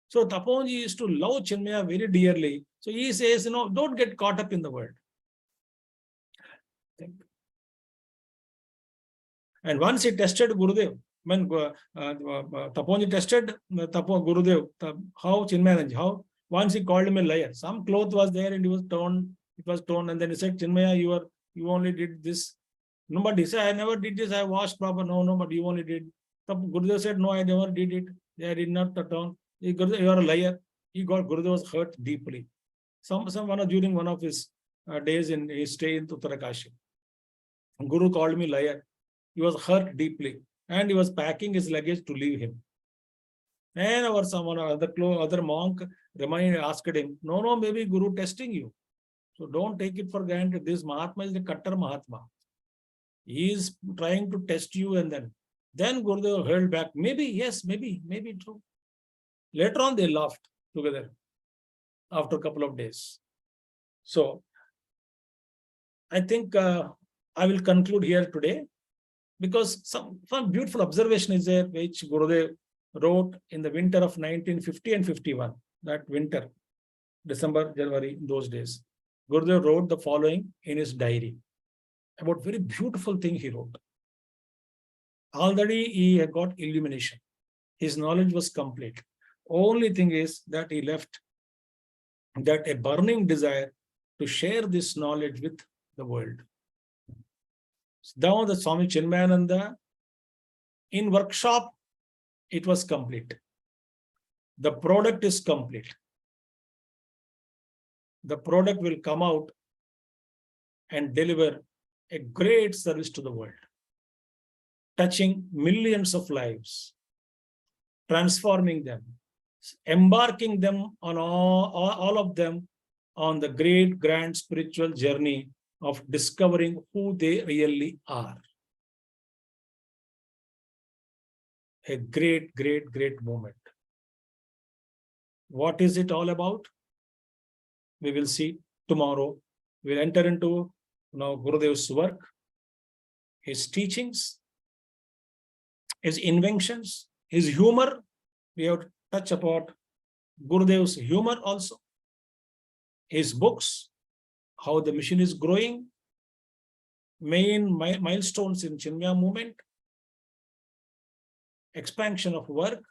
So Tapovanji used to love Chinmaya very dearly. So he says, don't get caught up in the world. And once he tested Gurudev, when Tapovanji tested Gurudev, how Chinmayananda, how once he called him a liar. Some cloth was there and he was torn, it was torn, and then he said, Chinmaya, you only did this. Nobody said, I never did this, I washed proper. No, but you only did. Gurudev said, no, I never did it. I did not turn. You are a liar. Gurudev was hurt deeply. During one of his days in his stay in Uttarakashi, Guru called me liar. He was hurt deeply, and he was packing his luggage to leave him. And other monk asked him, no, maybe Guru testing you. So don't take it for granted. This Mahatma is the Kattar Mahatma. He is trying to test you, and then Gurudev held back. Maybe, yes, maybe true. Later on, they laughed together after a couple of days. So I think I will conclude here today, because some beautiful observation is there, which Gurudev wrote in the winter of 1950 and 51, that winter, December, January, those days. Gurudev wrote the following in his diary about very beautiful thing he wrote. Already he had got illumination. His knowledge was complete. Only thing is that he left that a burning desire to share this knowledge with the world. Now the Swamy Chinmayananda, in workshop, it was complete. The product is complete. The product will come out and deliver a great service to the world, touching millions of lives, transforming them, embarking them on all of them on the great grand spiritual journey of discovering who they really are. A great moment. What is it all about? We will see tomorrow. We'll enter into Gurudev's work, his teachings, his inventions, His humor, we have to touch upon Gurudev's humor also. His books, how the mission is growing, main milestones in Chinmaya movement, expansion of work,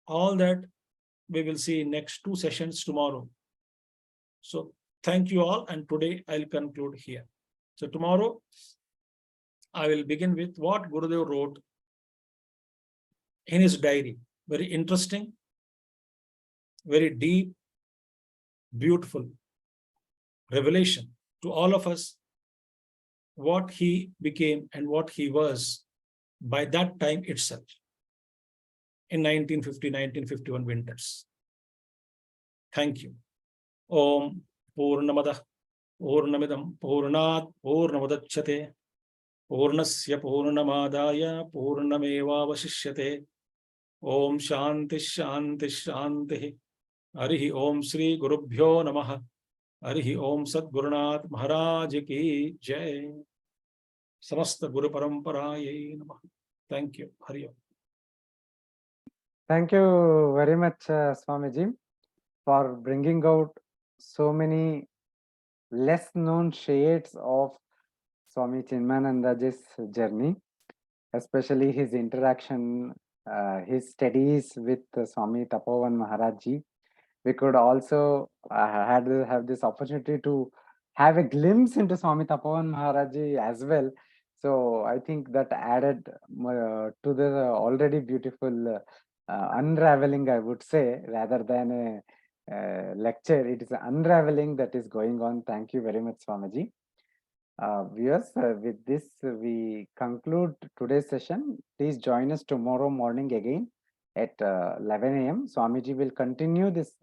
all that we will see in next 2 sessions tomorrow. So thank you all, and today I'll conclude here. So tomorrow I will begin with what Gurudev wrote in his diary. Very interesting, very deep, beautiful revelation to all of us, what he became and what he was by that time itself, in 1950-1951 winters. Thank you. Om Purnamadah Purnamidam Purnat Purnamudachyate Purnasya Purnamadaya Purnamevavashishyate. Om Shanti Shanti Shanti. Harihi Om Shri Gurubhyo Namaha. Harihi Om Sadgurunath Maharaj Ki Jai. Samasta Guru Parampara Namaha. Thank you. Hari Om. Thank you very much, Swamiji, for bringing out so many less known shades of Swamy Chinmayananda's journey, especially his interaction, his studies with Swami Tapovan Maharaj. We could also have this opportunity to have a glimpse into Swami Tapovan Maharaj as well. So I think that added to the already beautiful unraveling, I would say, rather than a lecture. It is unraveling that is going on. Thank you very much, Swamiji. Viewers, with this, we conclude today's session. Please join us tomorrow morning again at 11 a.m. Swamiji will continue this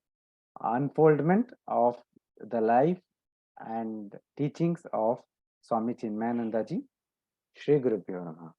unfoldment of the life and teachings of Swamy Chinmayananda ji. Shri Gurubhyo Namaha.